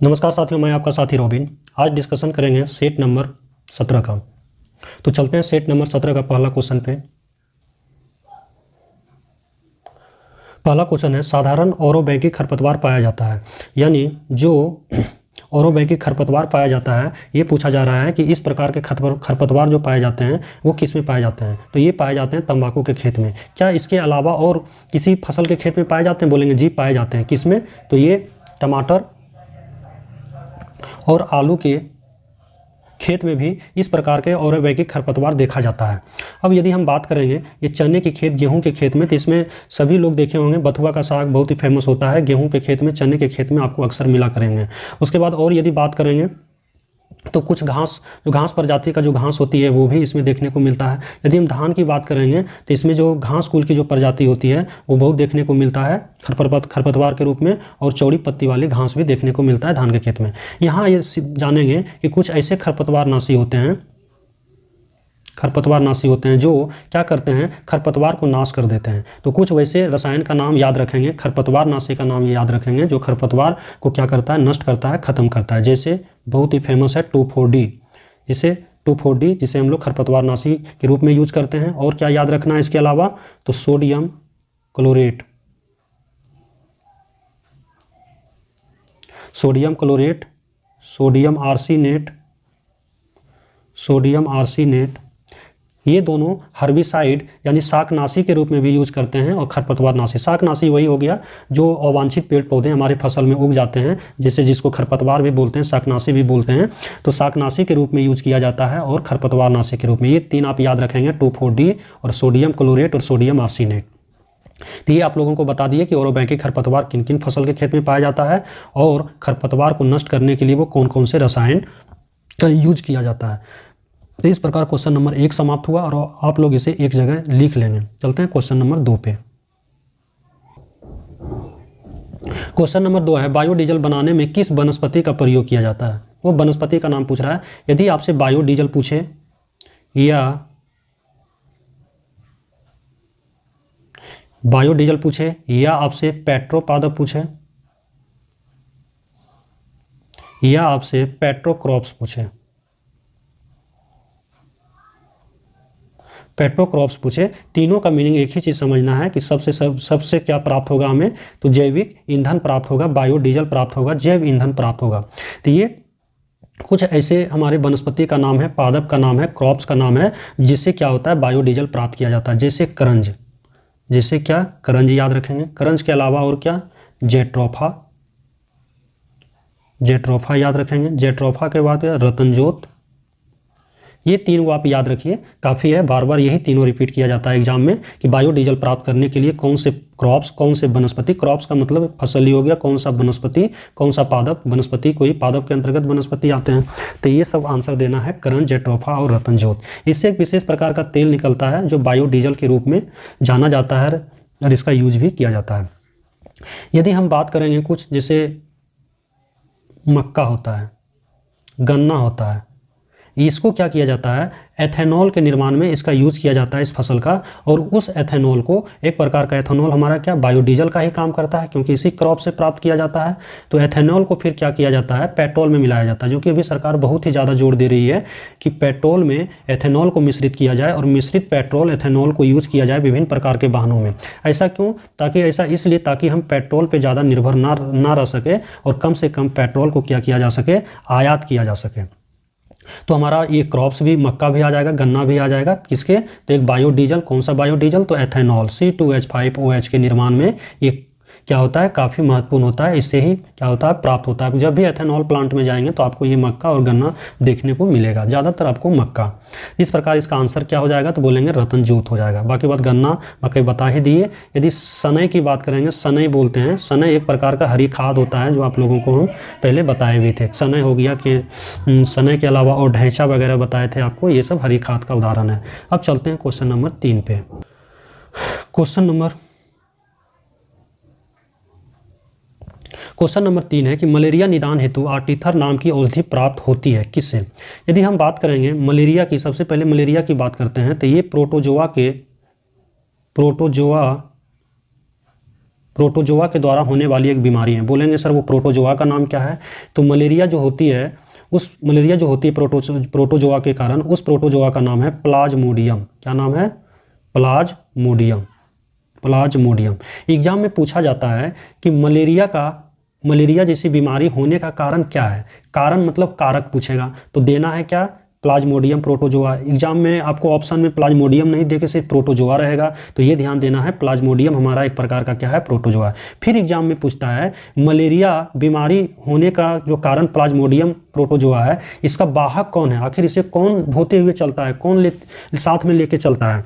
नमस्कार साथियों, मैं आपका साथी रॉबिन। आज डिस्कशन करेंगे सेट नंबर 17 का। तो चलते हैं सेट नंबर 17 का पहला क्वेश्चन पे। पहला क्वेश्चन है, साधारण औरोबैंकी खरपतवार पाया जाता है, यानी जो औरोबैंकी खरपतवार पाया जाता है, ये पूछा जा रहा है कि इस प्रकार के खरपतवार जो पाए जाते हैं वो किस में पाए जाते हैं। तो ये पाए जाते हैं तंबाकू के खेत में। क्या इसके अलावा और किसी फसल के खेत में पाए जाते हैं? बोलेंगे जी पाए जाते हैं। किस में? तो ये टमाटर और आलू के खेत में भी इस प्रकार के औरोबैंकी खरपतवार देखा जाता है। अब यदि हम बात करेंगे ये चने के खेत, गेहूं के खेत में, तो इसमें सभी लोग देखे होंगे बथुआ का साग बहुत ही फेमस होता है। गेहूं के खेत में, चने के खेत में आपको अक्सर मिला करेंगे। उसके बाद और यदि बात करेंगे तो कुछ घास, जो घास प्रजाति का जो घास होती है वो भी इसमें देखने को मिलता है। यदि हम धान की बात करेंगे तो इसमें जो घास कुल की जो प्रजाति होती है वो बहुत देखने को मिलता है खरपतवार के रूप में, और चौड़ी पत्ती वाली घास भी देखने को मिलता है धान के खेत में। यहाँ ये जानेंगे कि कुछ ऐसे खरपतवारनाशी होते हैं जो क्या करते हैं, खरपतवार को नाश कर देते हैं। तो कुछ वैसे रसायन का नाम याद रखेंगे, खरपतवारनाशी का नाम याद रखेंगे जो खरपतवार को क्या करता है, नष्ट करता है, खत्म करता है। जैसे बहुत ही फेमस है 2,4-D, जिसे हम लोग खरपतवारनाशी के रूप में यूज करते हैं। और क्या याद रखना है इसके अलावा? तो सोडियम क्लोरेट, सोडियम आर्सेनेट, ये दोनों हर्बिसाइड यानी शाकनाशी के रूप में भी यूज करते हैं। और खरपतवारनाशी, शाकनाशी वही हो गया जो अवांछित पेड़ पौधे हमारे फसल में उग जाते हैं, जिसको खरपतवार भी बोलते हैं, शाकनाशी भी बोलते हैं। तो शाकनाशी के रूप में यूज किया जाता है और खरपतवारनाशी के रूप में। ये तीन आप याद रखेंगे, 2,4-D और सोडियम क्लोरेट और सोडियम आर्सेनेट। तो ये आप लोगों को बता दिए कि औरोबैंकी खरपतवार किन किन फसल के खेत में पाया जाता है और खरपतवार को नष्ट करने के लिए वो कौन कौन से रसायन का यूज किया जाता है। तो इस प्रकार क्वेश्चन नंबर 1 समाप्त हुआ और आप लोग इसे एक जगह लिख लेंगे। चलते हैं क्वेश्चन नंबर 2 पे। क्वेश्चन नंबर 2 है, बायोडीजल बनाने में किस वनस्पति का प्रयोग किया जाता है? वो वनस्पति का नाम पूछ रहा है। यदि आपसे बायोडीजल पूछे या आपसे पेट्रोपादप पूछे या आपसे पेट्रोक्रॉप्स पूछे, तीनों का मीनिंग एक ही चीज़ समझना है कि सबसे क्या प्राप्त होगा हमें? तो जैविक ईंधन प्राप्त होगा, बायोडीजल प्राप्त होगा, जैव ईंधन प्राप्त होगा। तो ये कुछ ऐसे हमारे वनस्पति का नाम है, पादप का नाम है, क्रॉप्स का नाम है, जिससे क्या होता है, बायोडीजल प्राप्त किया जाता है। जैसे करंज याद रखेंगे। करंज के अलावा और क्या? जेट्रोफा याद रखेंगे। जेट्रोफा के बाद रतनजोत। ये तीन को आप याद रखिए, काफ़ी है। बार बार यही तीनों रिपीट किया जाता है एग्जाम में कि बायोडीजल प्राप्त करने के लिए कौन से क्रॉप्स, कौन से वनस्पति, क्रॉप्स का मतलब फसल ही हो गया, कौन सा वनस्पति, कौन सा पादप, वनस्पति कोई पादप के अंतर्गत वनस्पति आते हैं। तो ये सब आंसर देना है, करंज, जेट्रोफा और रतनजोत। इससे एक विशेष प्रकार का तेल निकलता है जो बायोडीजल के रूप में जाना जाता है और इसका यूज भी किया जाता है। यदि हम बात करेंगे कुछ, जैसे मक्का होता है, गन्ना होता है, इसको क्या किया जाता है, एथेनॉल के निर्माण में इसका यूज किया जाता है इस फसल का। और उस एथेनॉल को, एक प्रकार का एथेनॉल हमारा क्या, बायोडीजल का ही काम करता है, क्योंकि इसी क्रॉप से प्राप्त किया जाता है। तो एथेनॉल को फिर क्या किया जाता है, पेट्रोल में मिलाया जाता है, जो कि अभी सरकार बहुत ही ज़्यादा जोर दे रही है कि पेट्रोल में एथेनॉल को मिश्रित किया जाए और मिश्रित पेट्रोल एथेनॉल को यूज किया जाए विभिन्न प्रकार के वाहनों में। ऐसा क्यों? इसलिए ताकि हम पेट्रोल पर ज़्यादा निर्भर ना रह सके और कम से कम पेट्रोल को क्या किया जा सके, आयात किया जा सके। तो हमारा ये क्रॉप्स भी, मक्का भी आ जाएगा, गन्ना भी आ जाएगा। किसके? तो एक बायोडीजल, कौन सा बायोडीजल? तो एथेनॉल, C2H5OH के निर्माण में ये क्या होता है, काफ़ी महत्वपूर्ण होता है। इससे ही क्या होता है, प्राप्त होता है। जब भी एथेनॉल प्लांट में जाएंगे तो आपको ये मक्का और गन्ना देखने को मिलेगा, ज़्यादातर आपको मक्का। इस प्रकार इसका आंसर क्या हो जाएगा, तो बोलेंगे रतनजोत हो जाएगा। बाकी बात गन्ना, मकई बता ही दिए। यदि सनई की बात करेंगे, सनई बोलते हैं, सनई एक प्रकार का हरी खाद होता है जो आप लोगों को हम पहले बताए भी थे। सनई हो गया कि सनई के अलावा और ढैंचा वगैरह बताए थे आपको, ये सब हरी खाद का उदाहरण है। अब चलते हैं क्वेश्चन नंबर 3 पे। क्वेश्चन नंबर 3 है कि मलेरिया निदान हेतु आर्टीथर नाम की औषधि प्राप्त होती है किससे? यदि हम बात करेंगे मलेरिया की, सबसे पहले मलेरिया की बात करते हैं, तो ये प्रोटोजोआ प्रोटोजोआ के द्वारा होने वाली एक बीमारी है। बोलेंगे सर वो प्रोटोजोआ का नाम क्या है? तो मलेरिया जो होती है प्रोटोजोआ के कारण, उस प्रोटोजोआ का नाम है प्लाज्मोडियम। क्या नाम है? प्लाज्मोडियम। एग्जाम में पूछा जाता है कि मलेरिया जैसी बीमारी होने का कारण क्या है? कारण मतलब कारक पूछेगा, तो देना है क्या? Plasmodium protozoa. एग्जाम में आपको ऑप्शन में प्लाज्मोडियम नहीं देके सिर्फ प्रोटोजोआ रहेगा, तो ये ध्यान देना है, प्लाज्मोडियम हमारा एक प्रकार का क्या है? प्रोटोजोआ। फिर एग्जाम में पूछता है मलेरिया बीमारी होने का जो कारण प्लाज्मोडियम प्रोटोजोआ है, इसका वाहक कौन है? आखिर इसे कौन ढोते हुए चलता है, कौन साथ में लेके चलता है?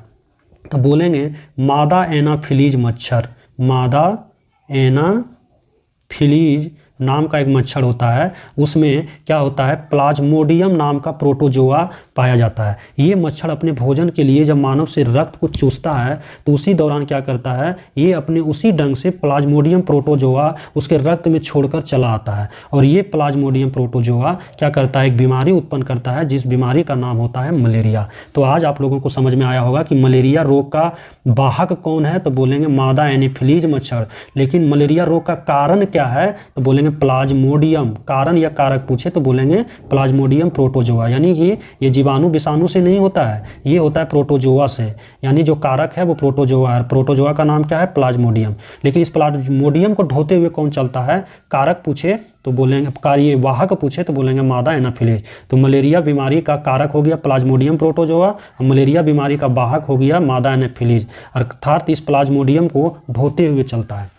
तो बोलेंगे मादा एनाफिलीज मच्छर। मादा एनाफिलीज नाम का एक मच्छर होता है, उसमें क्या होता है? प्लाज्मोडियम नाम का प्रोटोजोआ पाया जाता है। ये मच्छर अपने भोजन के लिए जब मानव से रक्त को चूसता है तो उसी दौरान क्या करता है? ये अपने उसी ढंग से प्लाज्मोडियम प्रोटोजोआ उसके रक्त में छोड़कर चला आता है, और ये प्लाज्मोडियम प्रोटोजोआ क्या करता है? एक बीमारी उत्पन्न करता है, जिस बीमारी का नाम होता है मलेरिया। तो आज आप लोगों को समझ में आया होगा कि मलेरिया रोग का वाहक कौन है, तो बोलेंगे मादा एनाफिलीज मच्छर। लेकिन मलेरिया रोग का कारण क्या है? तो बोलेंगे प्लाज्मोडियम। कारण या कारक पूछे तो बोलेंगे प्लाज्मोडियम प्रोटोजोआ। यानी कि ये जीवाणु विषाणु से नहीं होता है, ये होता है प्रोटोजोआ से। यानी जो कारक है वो प्रोटोजोआ है। प्रोटोजोआ का नाम क्या है? प्लाज्मोडियम। लेकिन इस प्लाज्मोडियम को ढोते हुए कौन चलता है? कारक पूछे तो बोलेंगे, कार्य वाहक पूछे तो बोलेंगे मादा एनाफिलीज। तो मलेरिया बीमारी का कारक हो गया प्लाज्मोडियम प्रोटोजोआ, और मलेरिया बीमारी का वाहक हो गया मादा एनाफिलीज, अर्थात इस प्लाज्मोडियम को ढोते हुए चलता है।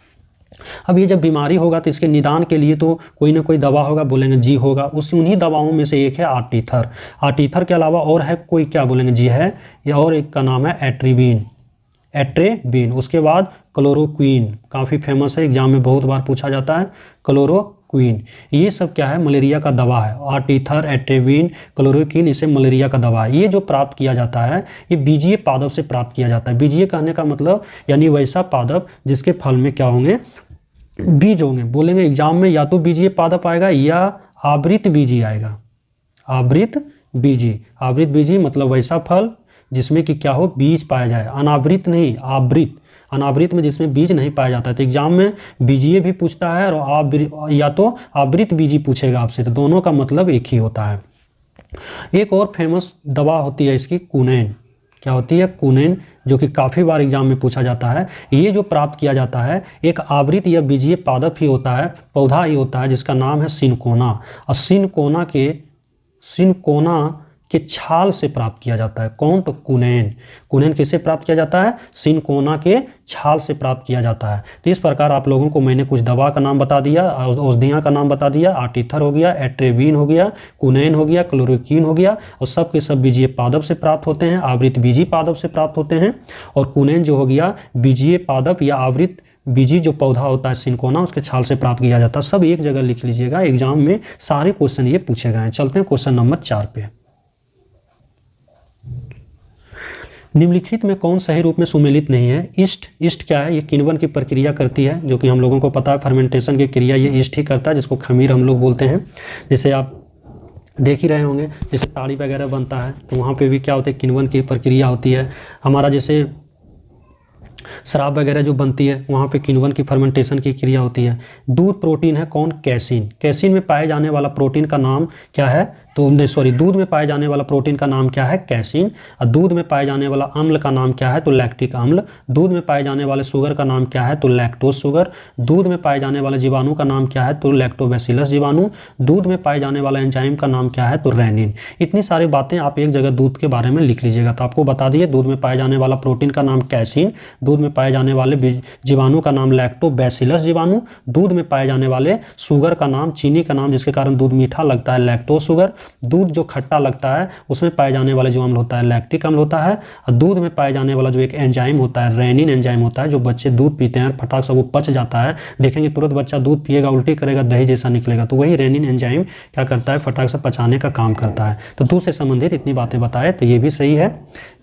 अब ये जब बीमारी होगा तो इसके निदान के लिए तो कोई ना कोई दवा होगा, बोलेंगे जी होगा। उन्हीं दवाओं में से एक है आर्टीथर। आर्टीथर के अलावा और है कोई? क्या बोलेंगे? जी है, या और एक का नाम है एट्रेबीन। उसके बाद क्लोरोक्वीन, काफ़ी फेमस है, एग्जाम में बहुत बार पूछा जाता है, क्लोरोक्वीन। ये सब क्या है? मलेरिया का दवा है। आर्टीथर, एट्रेबीन, क्लोरोक्वीन, इसे मलेरिया का दवा है। ये जो प्राप्त किया जाता है ये बीजीय पादप से प्राप्त किया जाता है। बीजीय कहने का मतलब यानी वैसा पादप जिसके फल में क्या होंगे? बीज होंगे। बोलेंगे एग्जाम में या तो बीजीय पादप आएगा या आवृत बीजी आएगा। आवृत बीजी मतलब वैसा फल जिसमें कि क्या हो? बीज पाया जाए। अनावृत नहीं, आवृत। अनावृत में जिसमें बीज नहीं पाया जाता है। तो एग्जाम में बीजीय भी पूछता है और या तो आवृत बीजी पूछेगा आपसे, तो दोनों का मतलब एक ही होता है। एक और फेमस दवा होती है इसकी, कुनैन। क्या होती है? कुनैन, जो कि काफ़ी बार एग्जाम में पूछा जाता है। ये जो प्राप्त किया जाता है एक आवृत या बीजीय पादप ही होता है, पौधा ही होता है, जिसका नाम है सिनकोना। और सिनकोना के छाल से प्राप्त किया जाता है। कौन? तो कुनैन किससे प्राप्त किया जाता है? सिनकोना के छाल से प्राप्त किया जाता है। तो इस प्रकार आप लोगों को मैंने कुछ दवा का नाम बता दिया, औषधियाँ का नाम बता दिया। आर्टीथर हो गया, एट्रेबीन हो गया, कुनैन हो गया, क्लोरोक्वीन हो गया, और सब के सब बीजीय पादप से प्राप्त होते हैं, आवृत बीजी पादप से प्राप्त होते हैं। और कुनैन जो हो गया बीजीय पादप या आवृत बीजी जो पौधा होता है सिनकोना, उसके छाल से प्राप्त किया जाता है। सब एक जगह लिख लीजिएगा, एग्जाम में सारे क्वेश्चन ये पूछे गए हैं। चलते हैं क्वेश्चन नंबर 4 पे। निम्नलिखित में कौन सही रूप में सुमेलित नहीं है? ईस्ट क्या है? ये किण्वन की प्रक्रिया करती है, जो कि हम लोगों को पता है, फर्मेंटेशन की क्रिया ये ईस्ट ही करता है, जिसको खमीर हम लोग बोलते हैं। जैसे आप देख ही रहे होंगे, जैसे ताड़ी वगैरह बनता है तो वहाँ पे भी क्या होता है? किण्वन की प्रक्रिया होती है। हमारा जैसे शराब वगैरह जो बनती है वहाँ पे किण्वन की फर्मेंटेशन की क्रिया होती है। दूध प्रोटीन है कौन? कैसीन। कैसीन में पाए जाने वाला प्रोटीन का नाम क्या है? तो दूध में पाए जाने वाला प्रोटीन का नाम क्या है? कैसीन। और दूध में पाए जाने वाला अम्ल का नाम क्या है? तो लैक्टिक अम्ल। दूध में पाए जाने वाले शुगर का नाम क्या है? तो लैक्टोज शुगर। दूध में पाए जाने वाले जीवाणु का नाम क्या है? तो लैक्टोबैसिलस जीवाणु। दूध में पाए जाने वाला एंजाइम का नाम क्या है? तो रेनिन। इतनी सारी बातें आप एक जगह दूध के बारे में लिख लीजिएगा। तो आपको बता दिए, दूध में पाए जाने वाला प्रोटीन का नाम कैसीन, दूध में पाए जाने वाले जीवाणु का नाम लैक्टोबैसिलस जीवाणु, दूध में पाए जाने वाले शुगर का नाम, चीनी का नाम जिसके कारण दूध मीठा लगता है, लैक्टोज शुगर। दूध जो खट्टा लगता है उसमें पाए जाने वाले जो अम्ल होता है लैक्टिक अम्ल होता है। और दूध में पाए जाने वाला जो एक एंजाइम होता है रेनिन एंजाइम होता है। जो बच्चे दूध पीते हैं फटाक से वो पच जाता है, देखेंगे तुरंत बच्चा दूध पिएगा उल्टी करेगा दही जैसा निकलेगा, तो वही रेनिन एंजाइम क्या करता है? फटाक से पचाने का काम करता है। तो दूध से संबंधित इतनी बातें बताए, तो ये भी सही है,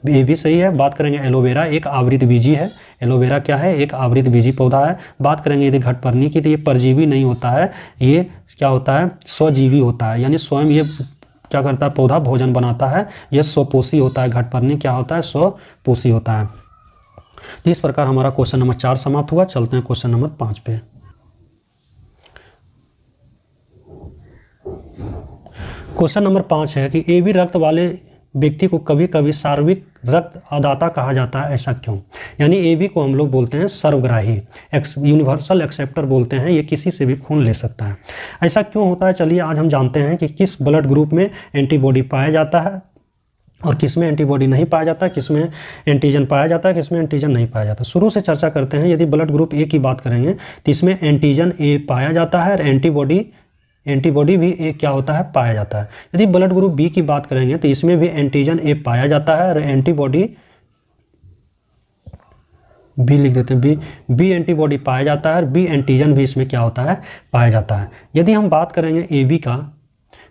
ये भी सही है। बात करेंगे एलोवेरा, एक आवृत बीजी है। एलोवेरा क्या है? एक आवृत बीजी पौधा है। बात करेंगे यदि घटपर्णी की, तो ये परजीवी नहीं होता है, ये क्या होता है? स्वजीवी होता है, यानी स्वयं ये क्या करता है? पौधा भोजन बनाता है, यह स्वपोषी होता है। घटपर्णी क्या होता है? स्वपोषी होता है। तो इस प्रकार हमारा क्वेश्चन नंबर 4 समाप्त हुआ। चलते हैं क्वेश्चन नंबर 5 पे। क्वेश्चन नंबर 5 है कि AB रक्त वाले व्यक्ति को कभी कभी सार्वत्रिक रक्त अदाता कहा जाता है, ऐसा क्यों? यानी AB को हम लोग बोलते हैं सर्वग्राही, यूनिवर्सल एक्सेप्टर बोलते हैं, ये किसी से भी खून ले सकता है। ऐसा क्यों होता है? चलिए आज हम जानते हैं कि किस ब्लड ग्रुप में एंटीबॉडी पाया जाता है और किस में एंटीबॉडी नहीं पाया जाता है, किस में एंटीजन पाया जाता है, किस में एंटीजन नहीं पाया जाता। शुरू से चर्चा करते हैं। यदि ब्लड ग्रुप A की बात करेंगे तो इसमें एंटीजन A पाया जाता है और एंटीबॉडी भी A क्या होता है, पाया जाता है। यदि ब्लड ग्रुप B की बात करेंगे तो इसमें भी एंटीजन A पाया जाता है और एंटीबॉडी B लिख देते हैं, बी एंटीबॉडी पाया जाता है और B एंटीजन भी इसमें क्या होता है, पाया जाता है। यदि हम बात करेंगे AB का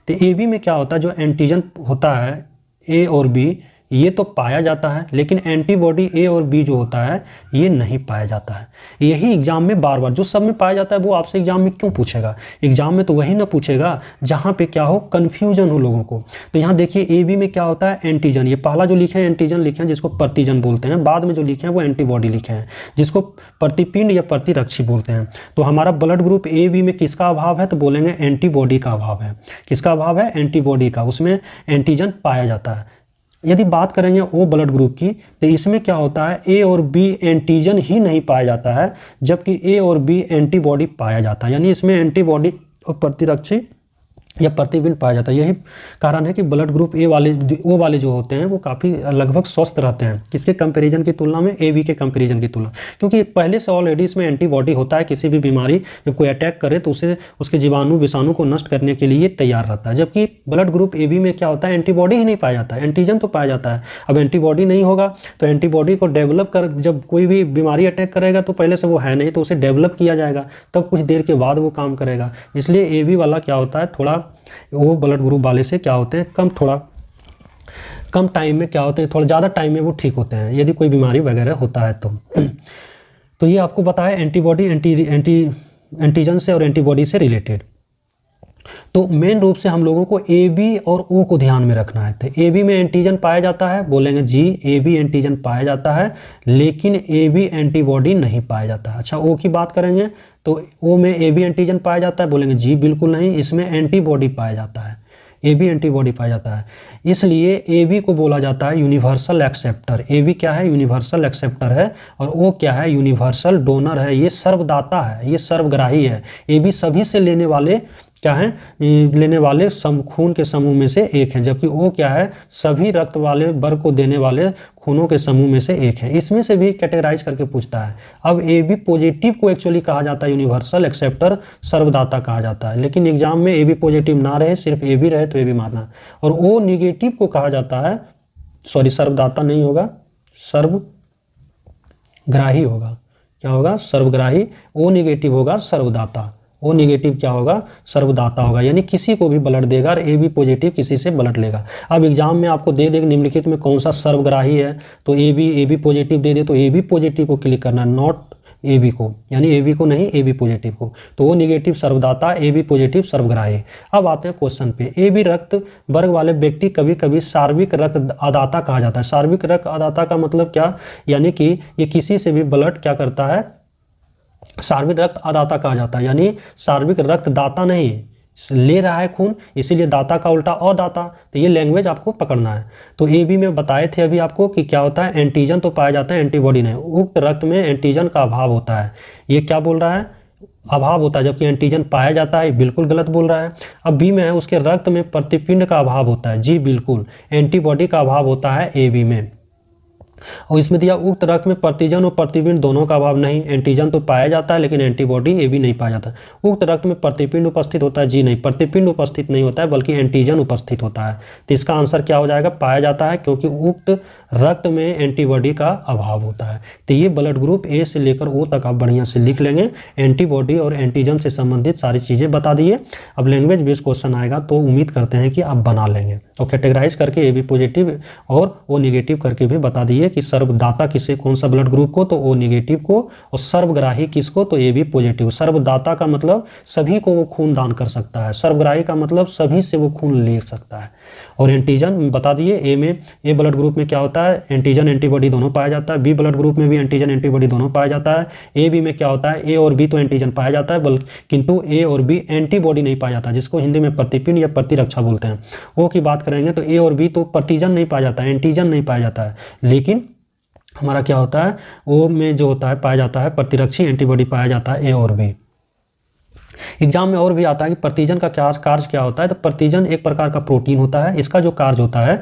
तो AB में क्या होता है, जो एंटीजन होता है A और B ये तो पाया जाता है, लेकिन एंटीबॉडी A और B जो होता है ये नहीं पाया जाता है। यही एग्जाम में बार बार जो सब में पाया जाता है वो आपसे एग्जाम में क्यों पूछेगा? एग्जाम में तो वही ना पूछेगा जहाँ पे क्या हो, कन्फ्यूजन हो लोगों को। तो यहाँ देखिए AB में क्या होता है, एंटीजन, ये पहला जो लिखे हैं एंटीजन लिखे हैं जिसको प्रतिजन बोलते हैं, बाद में जो लिखे हैं वो एंटीबॉडी लिखे हैं जिसको प्रतिपिंड या प्रतिरक्षी बोलते हैं। तो हमारा ब्लड ग्रुप AB में किसका अभाव है, तो बोलेंगे एंटीबॉडी का अभाव है। किसका अभाव है? एंटीबॉडी का, उसमें एंटीजन पाया जाता है। यदि बात करेंगे O ब्लड ग्रुप की तो इसमें क्या होता है, A और B एंटीजन ही नहीं पाया जाता है जबकि A और B एंटीबॉडी पाया जाता है। यानी इसमें एंटीबॉडी और प्रतिरक्षी या प्रतिबिंब पाया जाता है। यही कारण है कि ब्लड ग्रुप O वाले जो होते हैं वो काफ़ी लगभग स्वस्थ रहते हैं किसके कंपैरिजन की तुलना में, AB के कंपैरिजन की तुलना, क्योंकि पहले से ऑलरेडी इसमें एंटीबॉडी होता है। किसी भी बीमारी जब कोई अटैक करे तो उसे उसके जीवाणु विषाणु को नष्ट करने के लिए तैयार रहता है। जबकि ब्लड ग्रुप AB में क्या होता है, एंटीबॉडी ही नहीं पाया जाता है, एंटीजन तो पाया जाता है। अब एंटीबॉडी नहीं होगा तो एंटीबॉडी को डेवलप कर, जब कोई भी बीमारी अटैक करेगा तो पहले से वो है नहीं तो उसे डेवलप किया जाएगा, तब कुछ देर के बाद वो काम करेगा। इसलिए AB वाला क्या होता है, थोड़ा वो ब्लड ग्रुप वाले से क्या होते हैं, थोड़ा कम टाइम में क्या होते हैं, थोड़ा ज़्यादा टाइम में वो ठीक होते हैं यदि कोई बीमारी वगैरह होता है तो ये आपको बताया एंटीबॉडी एंटीजन से और एंटीबॉडी से रिलेटेड। तो मेन रूप से हम लोगों को AB और O को ध्यान में रखना है। तो AB में एंटीजन पाया जाता है, बोलेंगे जी AB एंटीजन पाया जाता है लेकिन AB एंटीबॉडी नहीं पाया जाता है। अच्छा O की बात करेंगे तो O में AB एंटीजन पाया जाता है, बोलेंगे जी बिल्कुल नहीं, इसमें एंटीबॉडी पाया जाता है, AB एंटीबॉडी पाया जाता है। इसलिए AB को बोला जाता है यूनिवर्सल एक्सेप्टर। AB क्या है, यूनिवर्सल एक्सेप्टर है और O क्या है, यूनिवर्सल डोनर है, ये सर्वदाता है, ये सर्वग्राही है। AB सभी से लेने वाले क्या है, लेने वाले खून के समूह में से एक है, जबकि O क्या है, सभी रक्त वाले वर्ग को देने वाले खूनों के समूह में से एक है। इसमें से भी कैटेगराइज करके पूछता है। अब AB पॉजिटिव को एक्चुअली कहा जाता है यूनिवर्सल एक्सेप्टर, सर्वदाता कहा जाता है, लेकिन एग्जाम में AB पॉजिटिव ना रहे, सिर्फ AB रहे तो AB मारना। और O निगेटिव को कहा जाता है, सॉरी सर्वदाता नहीं होगा, सर्वग्राही होगा। क्या होगा, सर्वग्राही। O निगेटिव होगा सर्वदाता, O निगेटिव क्या होगा, सर्वदाता होगा, यानी किसी को भी ब्लड देगा और AB पॉजिटिव किसी से ब्लड लेगा। अब एग्जाम में आपको दे देगा निम्नलिखित में कौन सा सर्वग्राही है, तो AB पॉजिटिव दे दे तो AB पॉजिटिव को क्लिक करना, नॉट AB को, यानी AB को नहीं, AB पॉजिटिव को। तो O निगेटिव सर्वदाता, AB पॉजिटिव सर्वग्राही। अब आते हैं क्वेश्चन पे। AB रक्त वर्ग वाले व्यक्ति कभी कभी सार्वत्रिक रक्त अदाता कहा जाता है। सार्वत्रिक रक्त अदाता का मतलब क्या, यानी कि ये किसी से भी ब्लड क्या करता है, सार्वत्रिक रक्त अदाता कहा जाता है, यानी सार्वत्रिक रक्त दाता नहीं, ले रहा है खून, इसीलिए दाता का उल्टा अदाता। तो ये लैंग्वेज आपको पकड़ना है। तो AB में बताए थे अभी आपको कि क्या होता है, एंटीजन तो पाया जाता है, एंटीबॉडी नहीं। उक्त रक्त में एंटीजन का अभाव होता है, ये क्या बोल रहा है, अभाव होता है, जबकि एंटीजन पाया जाता है, बिल्कुल गलत बोल रहा है। अब B में है उसके रक्त में प्रतिपिंड का अभाव होता है, जी बिल्कुल। एंटीबॉडी का अभाव होता है AB में। और इसमें दिया उक्त रक्त में प्रतिजन और प्रतिपिंड दोनों का अभाव नहीं, एंटीजन तो पाया जाता है लेकिन एंटीबॉडी AB नहीं पाया जाता। उक्त रक्त में प्रतिपिंड उपस्थित होता है, जी नहीं, प्रतिपिंड उपस्थित नहीं होता है बल्कि एंटीजन उपस्थित होता है। तो इसका आंसर क्या हो जाएगा, पाया जाता है, क्योंकि उक्त रक्त में एंटीबॉडी का अभाव होता है। तो ये ब्लड ग्रुप A से लेकर O तक आप बढ़िया से लिख लेंगे। एंटीबॉडी और एंटीजन से संबंधित सारी चीज़ें बता दिए। अब लैंग्वेज बेस्ड क्वेश्चन आएगा तो उम्मीद करते हैं कि आप बना लेंगे। और कैटेगराइज करके ए बी पॉजिटिव और ओ नेगेटिव करके भी बता दिए कि सर्वदाता किसे, कौन सा ब्लड ग्रुप को, तो ओ नेगेटिव को, और सर्वग्राही किसको, तो ए बी पॉजिटिव। सर्वदाता का मतलब सभी को वो खून दान कर सकता है, सर्वग्राही का मतलब सभी से वो खून ले सकता है। और एंटीजन बता दिए, ए ब्लड ग्रुप में क्या होता है, एंटीजन एंटीबॉडी दोनों पाया जाता है, बी ब्लड ग्रुप में भी एंटीजन एंटीबॉडी दोनों पाया जाता है। ए बी में क्या होता है, ए और बी तो एंटीजन पाया जाता है, किंतु ए और बी एंटीबॉडी नहीं पाया जाता, जिसको हिंदी में प्रतिपिंड या प्रतिरक्षा बोलते हैं। ओ की बात करेंगे तो ए और बी तो प्रतिजन नहीं पाया जाता है, एंटीजन नहीं पाया जाता है, लेकिन हमारा क्या होता है, ओ में जो होता है पाया जाता है प्रतिरक्षी एंटीबॉडी पाया जाता है, ए और बी। एग्जाम में और भी आता है कि प्रतिजन का क्या कार्य क्या होता है, तो प्रतिजन एक प्रकार का प्रोटीन होता है, इसका जो कार्य होता है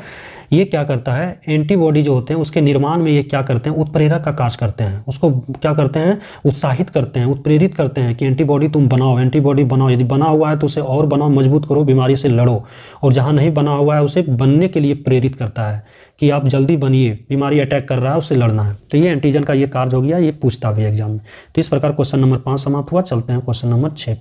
ये क्या करता है, एंटीबॉडी जो होते हैं उसके निर्माण में ये क्या करते हैं, उत्प्रेरक का कार्य करते हैं, उसको क्या करते हैं, उत्साहित करते हैं, उत्प्रेरित करते हैं कि एंटीबॉडी तुम बनाओ, एंटीबॉडी बनाओ, यदि बना हुआ है तो उसे और बनाओ, मजबूत करो, बीमारी से लड़ो, और जहाँ नहीं बना हुआ है उसे बनने के लिए प्रेरित करता है कि आप जल्दी बनिए, बीमारी अटैक कर रहा है उससे लड़ना है। तो ये एंटीजन का ये कार्य हो गया, ये पूछता भी एग्जाम में। तो इस प्रकार क्वेश्चन नंबर 5 समाप्त हुआ। चलते हैं क्वेश्चन नंबर 6।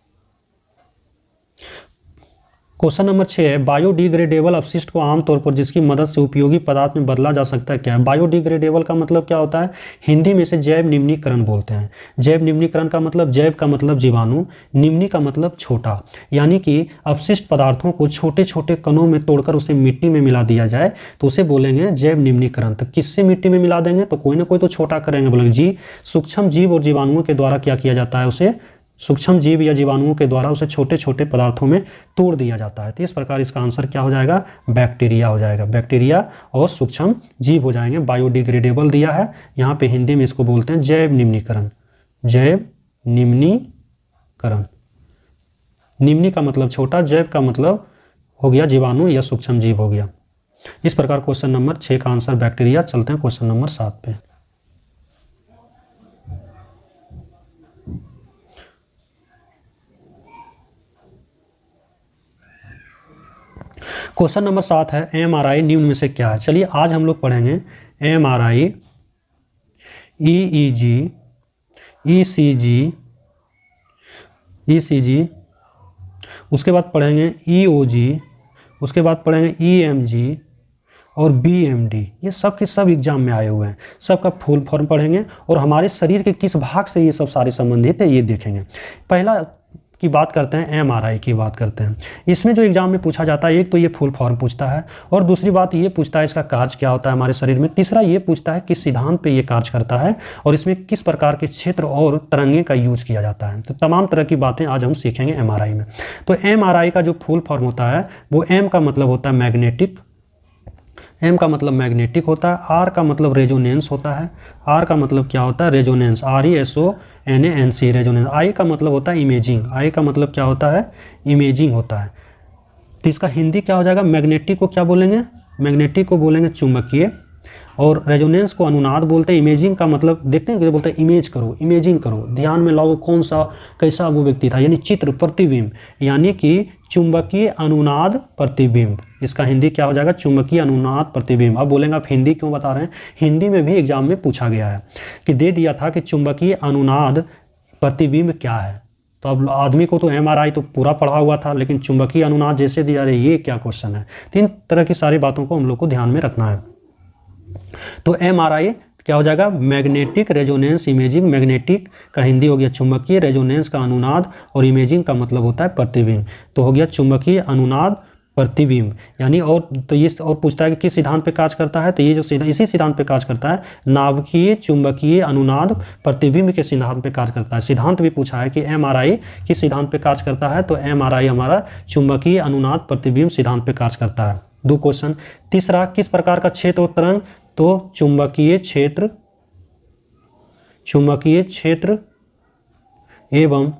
क्वेश्चन नंबर 6 है, बायोडिग्रेडेबल अपशिष्ट को आमतौर पर जिसकी मदद से उपयोगी पदार्थ में बदला जा सकता है क्या है। बायोडिग्रेडेबल का मतलब क्या होता है, हिंदी में से जैव निम्नीकरण बोलते हैं। जैव निम्नीकरण का मतलब, जैव का मतलब जीवाणु, निम्नी का मतलब छोटा, यानी कि अपशिष्ट पदार्थों को छोटे छोटे कणों में तोड़कर उसे मिट्टी में मिला दिया जाए तो उसे बोलेंगे जैव निम्नीकरण। तो किससे मिट्टी में मिला देंगे, तो कोई ना कोई तो छोटा करेंगे, बोलेंगे सूक्ष्म जीव और जीवाणुओं के द्वारा क्या किया जाता है, उसे सूक्ष्म जीव या जीवाणुओं के द्वारा उसे छोटे छोटे पदार्थों में तोड़ दिया जाता है। तो इस प्रकार इसका आंसर क्या हो जाएगा, बैक्टीरिया हो जाएगा। बैक्टीरिया और सूक्ष्म जीव हो जाएंगे। बायोडिग्रेडेबल दिया है, यहाँ पे हिंदी में इसको बोलते हैं जैव निम्नीकरण। जैव निम्नीकरण, निम्नी का मतलब छोटा, जैव का मतलब हो गया जीवाणु या सूक्ष्म जीव हो गया। इस प्रकार क्वेश्चन नंबर 6 का आंसर बैक्टीरिया। चलते हैं क्वेश्चन नंबर 7 पे। क्वेश्चन नंबर 7 है, एमआरआई निम्न में से क्या है। चलिए आज हम लोग पढ़ेंगे एमआरआई, ईईजी, ईसीजी, ईसीजी, उसके बाद पढ़ेंगे ईओजी, उसके बाद पढ़ेंगे ईएमजी और बीएमडी। ये सब के सब एग्जाम में आए हुए हैं, सबका फुल फॉर्म पढ़ेंगे और हमारे शरीर के किस भाग से ये सब सारे संबंधित है ये देखेंगे। पहला की बात करते हैं, एमआरआई की बात करते हैं। इसमें जो एग्जाम में पूछा जाता है, एक तो ये फुल फॉर्म पूछता है, और दूसरी बात ये पूछता है इसका कार्य क्या होता है हमारे शरीर में। तीसरा ये पूछता है किस सिद्धांत पे ये कार्य करता है और इसमें किस प्रकार के क्षेत्र और तरंगे का यूज किया जाता है। तो तमाम तरह की बातें आज हम सीखेंगे एमआरआई में। तो एमआरआई का जो फुल फॉर्म होता है वो एम का मतलब होता है मैग्नेटिक, एम का मतलब मैग्नेटिक होता है, आर का मतलब रेजोनेंस होता है, आर का मतलब क्या होता है, रेजोनेंस, RESONANC, रेजोनेंस। आई का मतलब होता है इमेजिंग, आई का मतलब क्या होता है, इमेजिंग होता है। तो इसका हिंदी क्या हो जाएगा, मैग्नेटिक को क्या बोलेंगे, मैग्नेटिक को बोलेंगे चुंबकीय, और रेजोनेंस को अनुनाद बोलते हैं। इमेजिंग का मतलब देखते हैं, बोलते हैं इमेज करो, इमेजिंग करो, ध्यान में लाओ कौन सा कैसा वो व्यक्ति था, यानी चित्र, प्रतिबिंब, यानी कि चुंबकीय अनुनाद प्रतिबिंब। इसका हिंदी क्या हो जाएगा, चुंबकीय अनुनाद प्रतिबिंब। अब बोलेंगे आप हिंदी क्यों बता रहे हैं, हिंदी में भी एग्जाम में पूछा गया है कि दे दिया था कि चुंबकीय अनुनाद प्रतिबिंब क्या है। तो अब आदमी को तो एमआरआई तो पूरा पढ़ा हुआ था, लेकिन चुंबकीय अनुनाद जैसे दिया रहे, ये क्या क्वेश्चन है। तीन तरह की सारी बातों को हम लोग को ध्यान में रखना है। तो एमआरआई क्या हो जाएगा, मैग्नेटिक रेजोनेंस इमेजिंग। मैग्नेटिक का हिंदी हो गया चुंबकीय, रेजोनेंस का अनुनाद, और इमेजिंग का मतलब होता है प्रतिबिंब। तो हो गया चुंबकीय अनुनाद प्रतिबिंब, यानी और तो ये और पूछता है कि किस सिद्धांत पे कार्य करता है, तो ये जो इसी सिद्धांत पे कार्य करता है, नाभिकीय चुंबकीय अनुनाद प्रतिबिंब के सिद्धांत पे कार्य करता है। सिद्धांत भी पूछा है कि एमआरआई किस सिद्धांत पे कार्य करता है, तो एमआरआई हमारा चुंबकीय अनुनाद प्रतिबिंब सिद्धांत पे कार्य करता है। 2 क्वेश्चन। तीसरा, किस प्रकार का क्षेत्र और तरंग, तो चुंबकीय क्षेत्र, चुंबकीय क्षेत्र एवं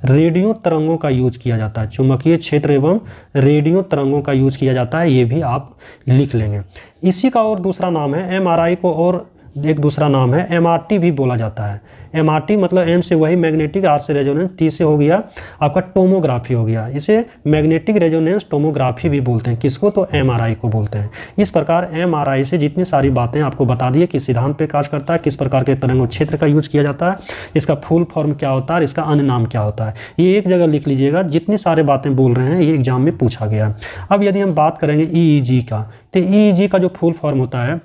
रेडियो तरंगों का यूज किया जाता है। चुंबकीय क्षेत्र एवं रेडियो तरंगों का यूज किया जाता है, ये भी आप लिख लेंगे। इसी का और दूसरा नाम है एमआरआई को और एक दूसरा नाम है, MRT भी बोला जाता है। MRT मतलब M से वही मैग्नेटिक, R से रेजोनेंस, T से हो गया आपका टोमोग्राफी हो गया। इसे मैग्नेटिक रेजोनेंस टोमोग्राफी भी बोलते हैं। किसको? तो MRI को बोलते हैं। इस प्रकार MRI से जितनी सारी बातें आपको बता दी है, किस सिद्धांत पे कार्य करता है, किस प्रकार के तरंग क्षेत्र का यूज किया जाता है, इसका फुल फॉर्म क्या होता है, इसका अन्य नाम क्या होता है, ये एक जगह लिख लीजिएगा। जितनी सारे बातें बोल रहे हैं ये एग्जाम में पूछा गया। अब यदि हम बात करेंगे EEG का, तो EEG का जो फुल फॉर्म होता है,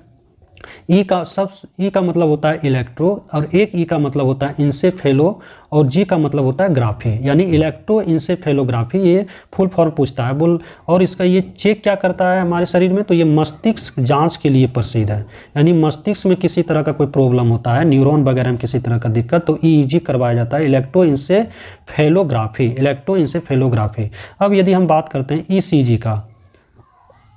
ई का मतलब होता है इलेक्ट्रो, और एक ई का मतलब होता है इंसेफेलो, और जी का मतलब होता है ग्राफी, यानी इलेक्ट्रो इंसेफेलोग्राफी, ये फुल फॉर्म पूछता है बोल। और इसका ये चेक क्या करता है हमारे शरीर में, तो ये मस्तिष्क जांच के लिए प्रसिद्ध है। यानी मस्तिष्क में किसी तरह का कोई प्रॉब्लम होता है, न्यूरॉन वगैरह में किसी तरह का दिक्कत, तो EEG करवाया जाता है, इलेक्ट्रो इंसेफेलोग्राफी। अब यदि हम बात करते हैं ECG का,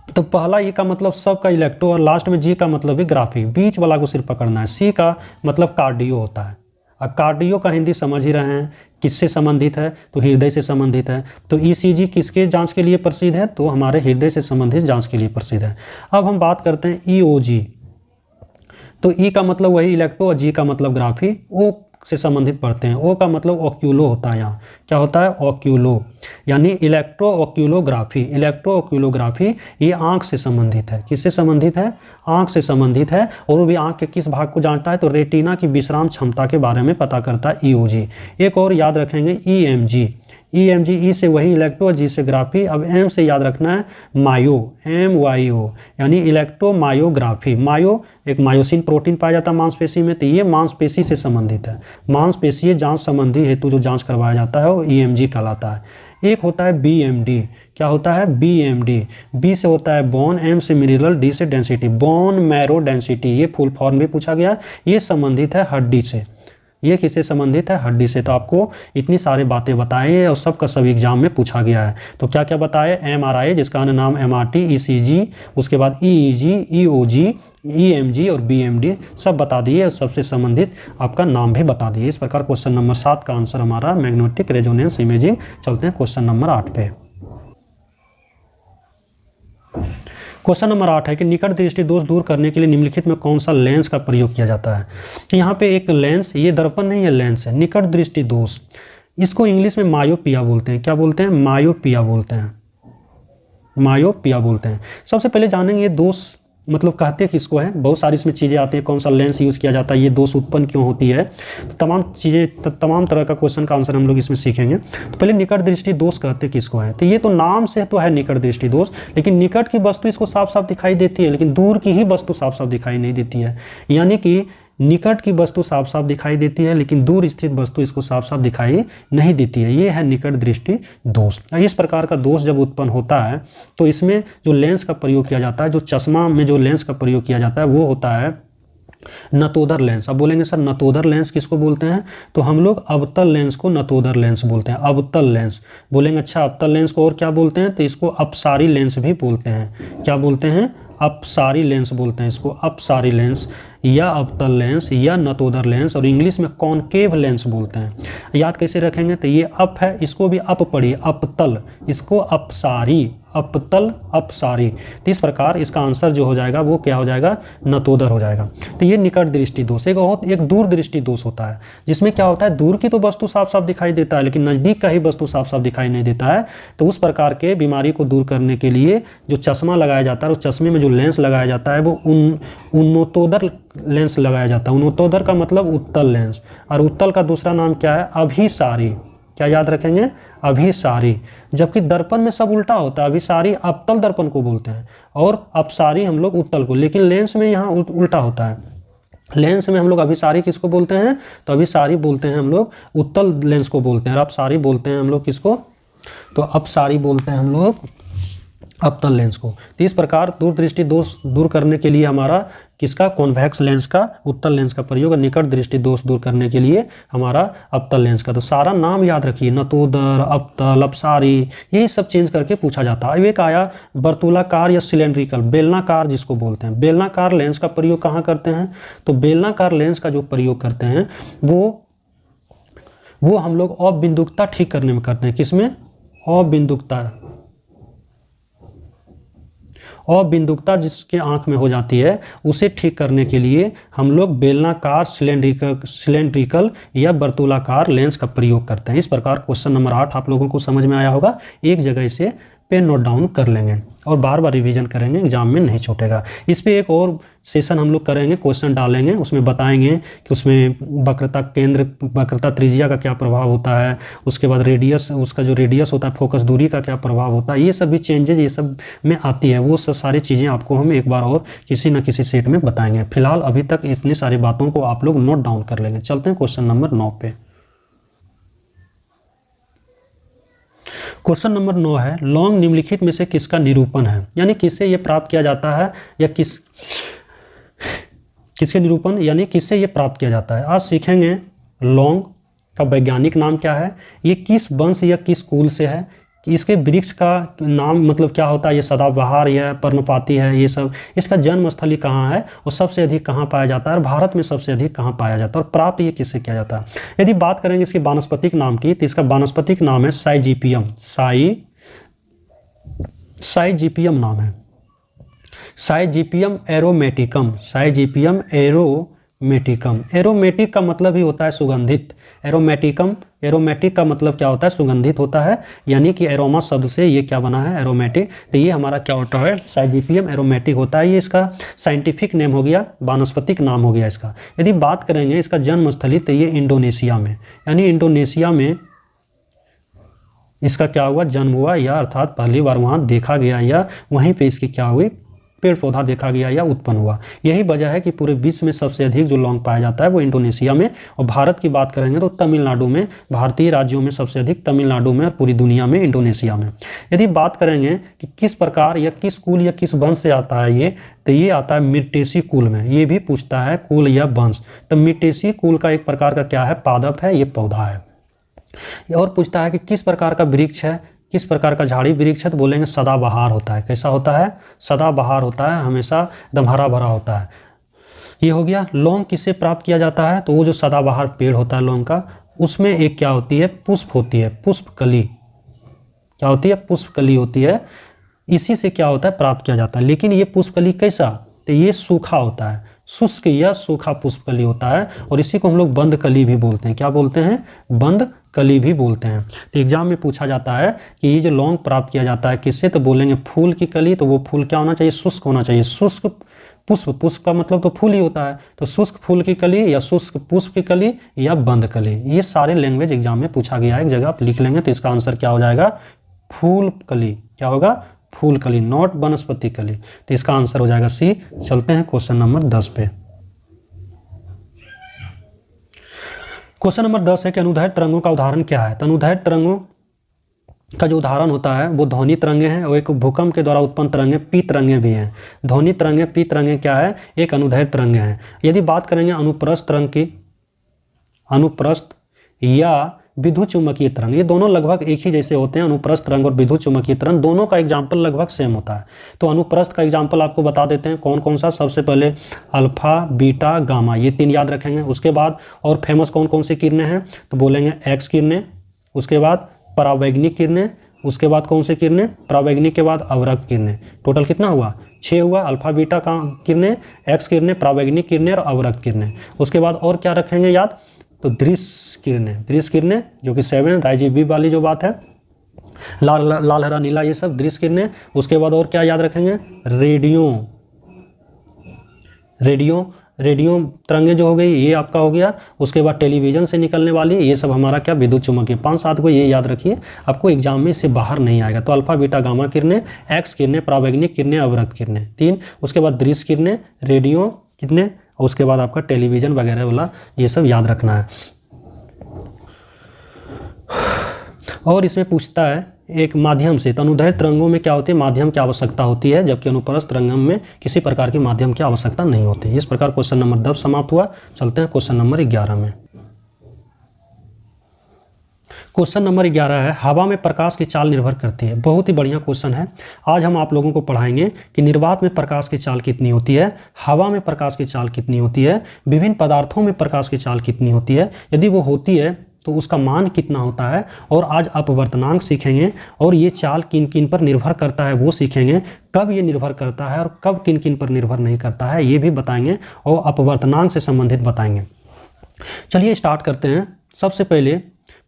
तो पहला ई का मतलब सब का इलेक्ट्रो, और लास्ट में जी का मतलब भी ग्राफी, बीच वाला को सिर्फ पकड़ना है। सी का मतलब कार्डियो होता है। अब कार्डियो का हिंदी समझ ही रहे हैं, किससे संबंधित है, तो हृदय से संबंधित है। तो ECG किसके जांच के लिए प्रसिद्ध है, तो हमारे हृदय से संबंधित जांच के लिए प्रसिद्ध है। अब हम बात करते हैं EOG, तो ई का मतलब वही इलेक्ट्रो और जी का मतलब ग्राफी, ओ से संबंधित पढ़ते हैं। ओ का मतलब ओक्यूलो होता है, यहाँ क्या होता है, ओक्यूलो, यानी इलेक्ट्रो ओक्यूलोग्राफी, ये आंख से संबंधित है। किससे संबंधित है? आंख से संबंधित है। और वो भी आंख के किस भाग को जांचता है, तो रेटिना की विश्राम क्षमता के बारे में पता करता है EOG। एक और याद रखेंगे EMG, ई से वही इलेक्ट्रो, जी से ग्राफी। अब एम से याद रखना है मायो, MYO, यानी इलेक्ट्रोमायोग्राफी। मायो एक मायोसिन प्रोटीन पाया जाता है मांसपेशी में, तो ये मांसपेशी से संबंधित है। मांसपेशीय जांच संबंधी हेतु जो जांच करवाया जाता है वो EMG कहलाता है। एक होता है BMD, क्या होता है, BMD, B से होता है बोन, M से मिनरल, D से डेंसिटी, बोन मैरो डेंसिटी, ये फुल फॉर्म भी पूछा गया। ये संबंधित है हड्डी से। ये किससे संबंधित है? हड्डी से। तो आपको इतनी सारी बातें बताए और सबका सब एग्जाम में पूछा गया है। तो क्या क्या बताए? MRI जिसका अन्य नाम MRT, ECG, उसके बाद EEG, EOG, EMG और BMD सब बता दिए, और सबसे संबंधित आपका नाम भी बता दिए। इस प्रकार क्वेश्चन नंबर 7 का आंसर हमारा मैग्नेटिक रेजोनेंस इमेजिंग। चलते हैं क्वेश्चन नंबर 8 पे। क्वेश्चन नंबर 8 है कि निकट दृष्टि दोष दूर करने के लिए निम्नलिखित में कौन सा लेंस का प्रयोग किया जाता है। यहाँ पे एक लेंस, ये दर्पण नहीं है, लेंस है। निकट दृष्टि दोष, इसको इंग्लिश में मायोपिया बोलते हैं। क्या बोलते हैं? मायोपिया बोलते हैं, मायोपिया बोलते हैं। सबसे पहले जानेंगे ये दोष मतलब कहते किसको है। बहुत सारी इसमें चीज़ें आती हैं, कौन सा लेंस यूज़ किया जाता है, ये दोष उत्पन्न क्यों होती है, तो तमाम चीज़ें, तमाम तरह का क्वेश्चन का आंसर हम लोग इसमें सीखेंगे। तो पहले निकट दृष्टि दोष कहते किसको है, तो ये तो नाम से तो है निकट दृष्टि दोष, लेकिन निकट की वस्तु इसको साफ साफ दिखाई देती है, लेकिन दूर की ही वस्तु साफ साफ दिखाई नहीं देती है। यानी कि निकट की वस्तु साफ साफ दिखाई देती है, लेकिन दूर स्थित वस्तु इसको साफ साफ दिखाई नहीं देती है। ये है निकट दृष्टि दोष। इस प्रकार का दोष जब उत्पन्न होता है तो इसमें जो लेंस का प्रयोग किया जाता है, जो चश्मा में जो लेंस का प्रयोग किया जाता है वो होता है नतोदर लेंस। अब बोलेंगे सर नतोदर लेंस किसको बोलते हैं, तो हम लोग अवतल लेंस को नतोदर लेंस बोलते हैं। अवतल लेंस बोलेंगे, अच्छा अवतल लेंस को और क्या बोलते हैं, तो इसको अपसारी लेंस भी बोलते हैं। क्या बोलते हैं? अपसारी लेंस बोलते हैं इसको, अपसारी लेंस या अवतल लेंस या नतोदर लेंस, और इंग्लिश में कॉनकेव लेंस बोलते हैं। याद कैसे रखेंगे, तो ये अप है, इसको भी अप पढ़िए, अपतल, इसको अपसारी, अपतल अपसारी। तो इस प्रकार इसका आंसर जो हो जाएगा वो क्या हो जाएगा, नतोदर हो जाएगा। तो ये निकट दृष्टि दोष। एक दूर दृष्टि दोष होता है, जिसमें क्या होता है, दूर की तो वस्तु साफ साफ दिखाई देता है, लेकिन नज़दीक का ही वस्तु साफ साफ दिखाई नहीं देता है। तो उस प्रकार के बीमारी को दूर करने के लिए जो चश्मा लगाया जाता है, उस चश्मे में जो लेंस लगाया जाता है वो उन्नतोदर लेंस लगाया जाता है। उन्नतोदर का मतलब उत्तल लेंस, और उत्तल का दूसरा नाम क्या है, अभिसारी। क्या याद रखेंगे, अभिसारी। जबकि दर्पण में सब उल्टा होता है, अभिसारी अवतल दर्पण को बोलते हैं और अपसारी हम लोग उत्तल को, लेकिन लेंस में यहाँ उल्टा होता है। लेंस में हम लोग अभिसारी किसको बोलते हैं, तो अभिसारी बोलते हैं हम लोग उत्तल लेंस को बोलते हैं, और अपसारी बोलते हैं हम लोग किसको, तो अपसारी बोलते हैं हम लोग अवतल लेंस को। तो इस प्रकार दूरदृष्टि दोष दूर करने के लिए हमारा किसका, कॉन्वेक्स लेंस का, उत्तल लेंस का प्रयोग, और निकट दृष्टि दोष दूर करने के लिए हमारा अवतल लेंस का। तो सारा नाम याद रखिए, नतोदर, अवतल, अपसारी, यही सब चेंज करके पूछा जाता है। एक आया वर्तुलाकार या सिलेंड्रिकल, बेलनाकार जिसको बोलते हैं। बेलनाकार लेंस का प्रयोग कहाँ करते हैं, तो बेलनाकार लेंस का जो प्रयोग करते हैं वो हम लोग अबिंदुकता ठीक करने में करते हैं। किसमें, अबिंदुकता, और बिंदुकता जिसके आंख में हो जाती है उसे ठीक करने के लिए हम लोग बेलनाकार, सिलेंड्रिकल या वर्तुलाकार लेंस का प्रयोग करते हैं। इस प्रकार क्वेश्चन नंबर 8 आप लोगों को समझ में आया होगा। एक जगह इसे पेन नोट डाउन कर लेंगे और बार बार रिवीजन करेंगे, एग्जाम में नहीं छूटेगा। इस पे एक और सेशन हम लोग करेंगे, क्वेश्चन डालेंगे, उसमें बताएंगे कि उसमें वक्रता केंद्र, वक्रता त्रिज्या का क्या प्रभाव होता है, उसके बाद रेडियस, उसका जो रेडियस होता है, फोकस दूरी का क्या प्रभाव होता है, ये सब भी चेंजेज ये सब में आती है। वो सब सारी चीज़ें आपको हम एक बार और किसी न किसी सेट में बताएंगे। फिलहाल अभी तक इतनी सारी बातों को आप लोग नोट डाउन कर लेंगे। चलते हैं क्वेश्चन नंबर 9 पे। क्वेश्चन नंबर 9 है, लॉन्ग निम्नलिखित में से किसका निरूपण है, यानी किससे ये प्राप्त किया जाता है या किसके निरूपण यानी किससे ये प्राप्त किया जाता है। आज सीखेंगे लॉन्ग का वैज्ञानिक नाम क्या है, ये किस वंश या किस कुल से है, कि इसके वृक्ष का नाम मतलब क्या होता है, ये सदाबहार या पर्णपाती है, ये सब, इसका जन्म स्थली कहाँ है और सबसे अधिक कहाँ पाया जाता है और भारत में सबसे अधिक कहाँ पाया जाता है और प्राप्त ये किससे किया जाता है। यदि बात करेंगे इसके वानस्पतिक नाम की तो इसका वानस्पतिक नाम है साइजीपियम, साइजीपियम नाम है, साइजीपियम एरोमेटिकम, साइजीपियम एरोमेटिकम। एरोमेटिक का मतलब ही होता है सुगंधित, एरोमेटिक का मतलब क्या होता है, सुगंधित होता है, यानी कि एरोमा शब्द से ये क्या बना है, एरोमेटिक। तो ये हमारा क्या होता है, साइजीपियम एरोमेटिक होता है। ये इसका साइंटिफिक नेम हो गया, वानस्पतिक नाम हो गया इसका। यदि बात करेंगे इसका जन्मस्थली तो ये इंडोनेशिया में, यानी इंडोनेशिया में इसका क्या हुआ, जन्म हुआ, या अर्थात पहली बार वहाँ देखा गया या वहीं पे इसकी क्या हुई, पेड़ पौधा देखा गया या उत्पन्न हुआ। यही वजह है कि पूरे विश्व में सबसे अधिक जो लौंग पाया जाता है वो इंडोनेशिया में। और भारत की बात करेंगे तो तमिलनाडु में, भारतीय राज्यों में सबसे अधिक तमिलनाडु में और पूरी दुनिया में इंडोनेशिया में। यदि बात करेंगे कि किस प्रकार या किस कुल या किस वंश से आता है ये, तो ये आता है मिर्टेसी कुल में। ये भी पूछता है कुल या वंश, तो मिर्टेसी कुल का एक प्रकार का क्या है, पादप है, ये पौधा है। और पूछता है कि किस प्रकार का वृक्ष है, किस प्रकार का झाड़ी वृक्ष है, तो बोलेंगे सदाबहार होता है। कैसा होता है, सदाबहार होता है, हमेशा एकदम हरा भरा होता है। ये हो गया। लौंग किससे प्राप्त किया जाता है, तो वो जो सदाबहार पेड़ होता है लौंग का, उसमें एक क्या होती है, पुष्प होती है, पुष्पकली। क्या होती है, पुष्पकली होती है। इसी से क्या होता है, प्राप्त किया जाता है। लेकिन ये पुष्पकली कैसा, तो ये सूखा होता है, शुष्क या सूखा पुष्पकली होता है। और इसी को हम लोग बंद कली भी बोलते हैं। क्या बोलते हैं, बंद कली भी बोलते हैं। तो एग्जाम में पूछा जाता है कि ये जो लौंग प्राप्त किया जाता है किससे, तो बोलेंगे फूल की कली। तो वो फूल क्या होना चाहिए, शुष्क होना चाहिए। शुष्क पुष्प, पुष्प का मतलब तो फूल ही होता है, तो शुष्क फूल की कली या शुष्क पुष्प की कली या बंद कली। ये सारे लैंग्वेज एग्जाम में पूछा गया है, एक जगह आप लिख लेंगे तो इसका आंसर क्या हो जाएगा, फूल कली। क्या होगा, फूल कली, नॉट वनस्पति कली। तो इसका आंसर हो जाएगा सी। चलते हैं क्वेश्चन नंबर 10 पे। क्वेश्चन नंबर 10 है कि अनुदैर्घ्य तरंगों का उदाहरण क्या है। तो अनुदैर्घ्य तरंगों का जो उदाहरण होता है वो ध्वनि तरंगे हैं और एक भूकंप के द्वारा उत्पन्न तरंगे पी तरंगे भी हैं। ध्वनि तरंगे, पी तरंगे क्या है, एक अनुदैर्घ्य तरंगे हैं। यदि बात करेंगे अनुप्रस्थ तरंग की, अनुप्रस्थ या विद्युत चुम्बकीय तरंग, ये दोनों लगभग एक ही जैसे होते हैं। अनुप्रस्थ तरंग और विद्युत चुम्बकीय तरंग दोनों का एग्जाम्पल लगभग सेम होता है। तो अनुप्रस्थ का एग्जाम्पल आपको बता देते हैं कौन कौन सा। सबसे पहले अल्फा, बीटा, गामा, ये 3 याद रखेंगे। उसके बाद और फेमस कौन कौन सी किरणें हैं, तो बोलेंगे एक्स किरणें, उसके बाद परावैज्ञानिक किरणें, उसके बाद कौन सी किरणें, परावैज्ञानिक के बाद अवरक्त किरणें। टोटल कितना हुआ, 6 हुआ। अल्फा बीटा का किरणें, एक्स किरणें, परावैज्ञानिक किरणें और अवरक्त किरणें। उसके बाद और क्या रखेंगे याद, तो दृश्य किरणें, दृश्य किरणें जो कि 7 राइजीव वाली जो बात है, लाल हरा नीला, ये सब दृश्य किरणें। उसके बाद और क्या याद रखेंगे, रेडियो तरंगे जो हो गई, ये आपका हो गया। उसके बाद टेलीविजन से निकलने वाली, ये सब हमारा क्या, विद्युत चुम्बकीय। 5-7 को ये याद रखिए, आपको एग्जाम में इससे बाहर नहीं आएगा। तो अल्फा बीटा गामा किरणें, एक्स किरणें, परावैज्ञानिक किरणें, अवरक्त किरणें 3। उसके बाद दृश्य किरणें, रेडियो किरणें, और उसके बाद आपका टेलीविजन वगैरह वाला, ये सब याद रखना है। और इसमें पूछता है एक माध्यम से, तो अनुदैर्घ्य तरंगों में क्या होती है, माध्यम की आवश्यकता होती है, जबकि अनुप्रस्थ तरंगों में किसी प्रकार के माध्यम की आवश्यकता नहीं होती। इस प्रकार क्वेश्चन नंबर 10 समाप्त हुआ। चलते हैं क्वेश्चन नंबर 11 में। क्वेश्चन नंबर 11 है, हवा में प्रकाश की चाल निर्भर करती है। बहुत ही बढ़िया क्वेश्चन है। आज हम आप लोगों को पढ़ाएंगे कि निर्वात में प्रकाश की चाल कितनी होती है, हवा में प्रकाश की चाल कितनी होती है, विभिन्न पदार्थों में प्रकाश की चाल कितनी होती है। यदि वो होती है तो उसका मान कितना होता है, और आज अपवर्तनांक सीखेंगे, और ये चाल किन किन पर निर्भर करता है वो सीखेंगे, कब ये निर्भर करता है और कब किन किन पर निर्भर नहीं करता है ये भी बताएंगे, और अपवर्तनांक से संबंधित बताएंगे। चलिए स्टार्ट करते हैं। सबसे पहले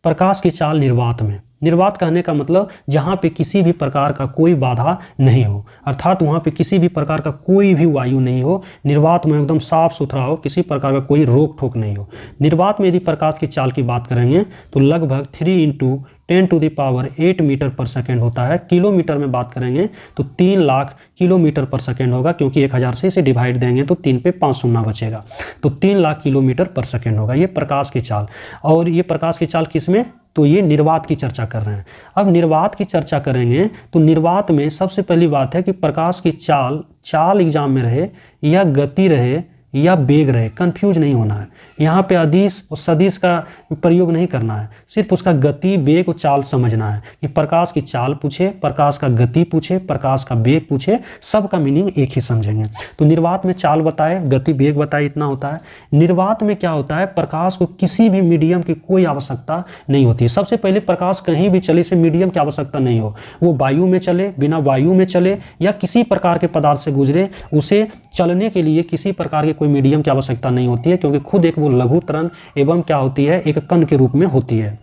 प्रकाश की चाल निर्वात में। निर्वात कहने का मतलब जहाँ पे किसी भी प्रकार का कोई बाधा नहीं हो, अर्थात वहाँ पे किसी भी प्रकार का कोई भी वायु नहीं हो, निर्वात में एकदम साफ सुथरा हो, किसी प्रकार का कोई रोक ठोक नहीं हो। निर्वात में यदि प्रकाश की चाल की बात करेंगे तो लगभग 3 × 10⁸ मीटर पर सेकेंड होता है। किलोमीटर में बात करेंगे तो 3 लाख किलोमीटर पर सेकेंड होगा, क्योंकि 1000 से इसे डिवाइड देंगे तो 3 पे 5 शून्य बचेगा, तो 3 लाख किलोमीटर पर सेकेंड होगा। ये प्रकाश की चाल। और ये प्रकाश की चाल किसमें, तो ये निर्वात की चर्चा कर रहे हैं। अब निर्वात की चर्चा करेंगे तो निर्वात में सबसे पहली बात है कि प्रकाश की चाल एग्जाम में रहे या गति रहे या वेग रहे, कंफ्यूज नहीं होना है। यहाँ पे अदिश और सदिश का प्रयोग नहीं करना है, सिर्फ उसका गति, वेग और चाल समझना है कि प्रकाश की चाल पूछे, प्रकाश का गति पूछे, प्रकाश का वेग पूछे, सबका मीनिंग एक ही समझेंगे। तो निर्वात में चाल बताए, गति वेग बताए, इतना होता है। निर्वात में क्या होता है, प्रकाश को किसी भी मीडियम की कोई आवश्यकता नहीं होती। सबसे पहले प्रकाश कहीं भी चले से मीडियम की आवश्यकता नहीं हो, वो वायु में चले, बिना वायु में चले, या किसी प्रकार के पदार्थ से गुजरे, उसे चलने के लिए किसी प्रकार के कोई मीडियम की आवश्यकता नहीं होती है, क्योंकि खुद एक वो लघु तरंग एवं क्या होती है, एक कण के रूप में होती है।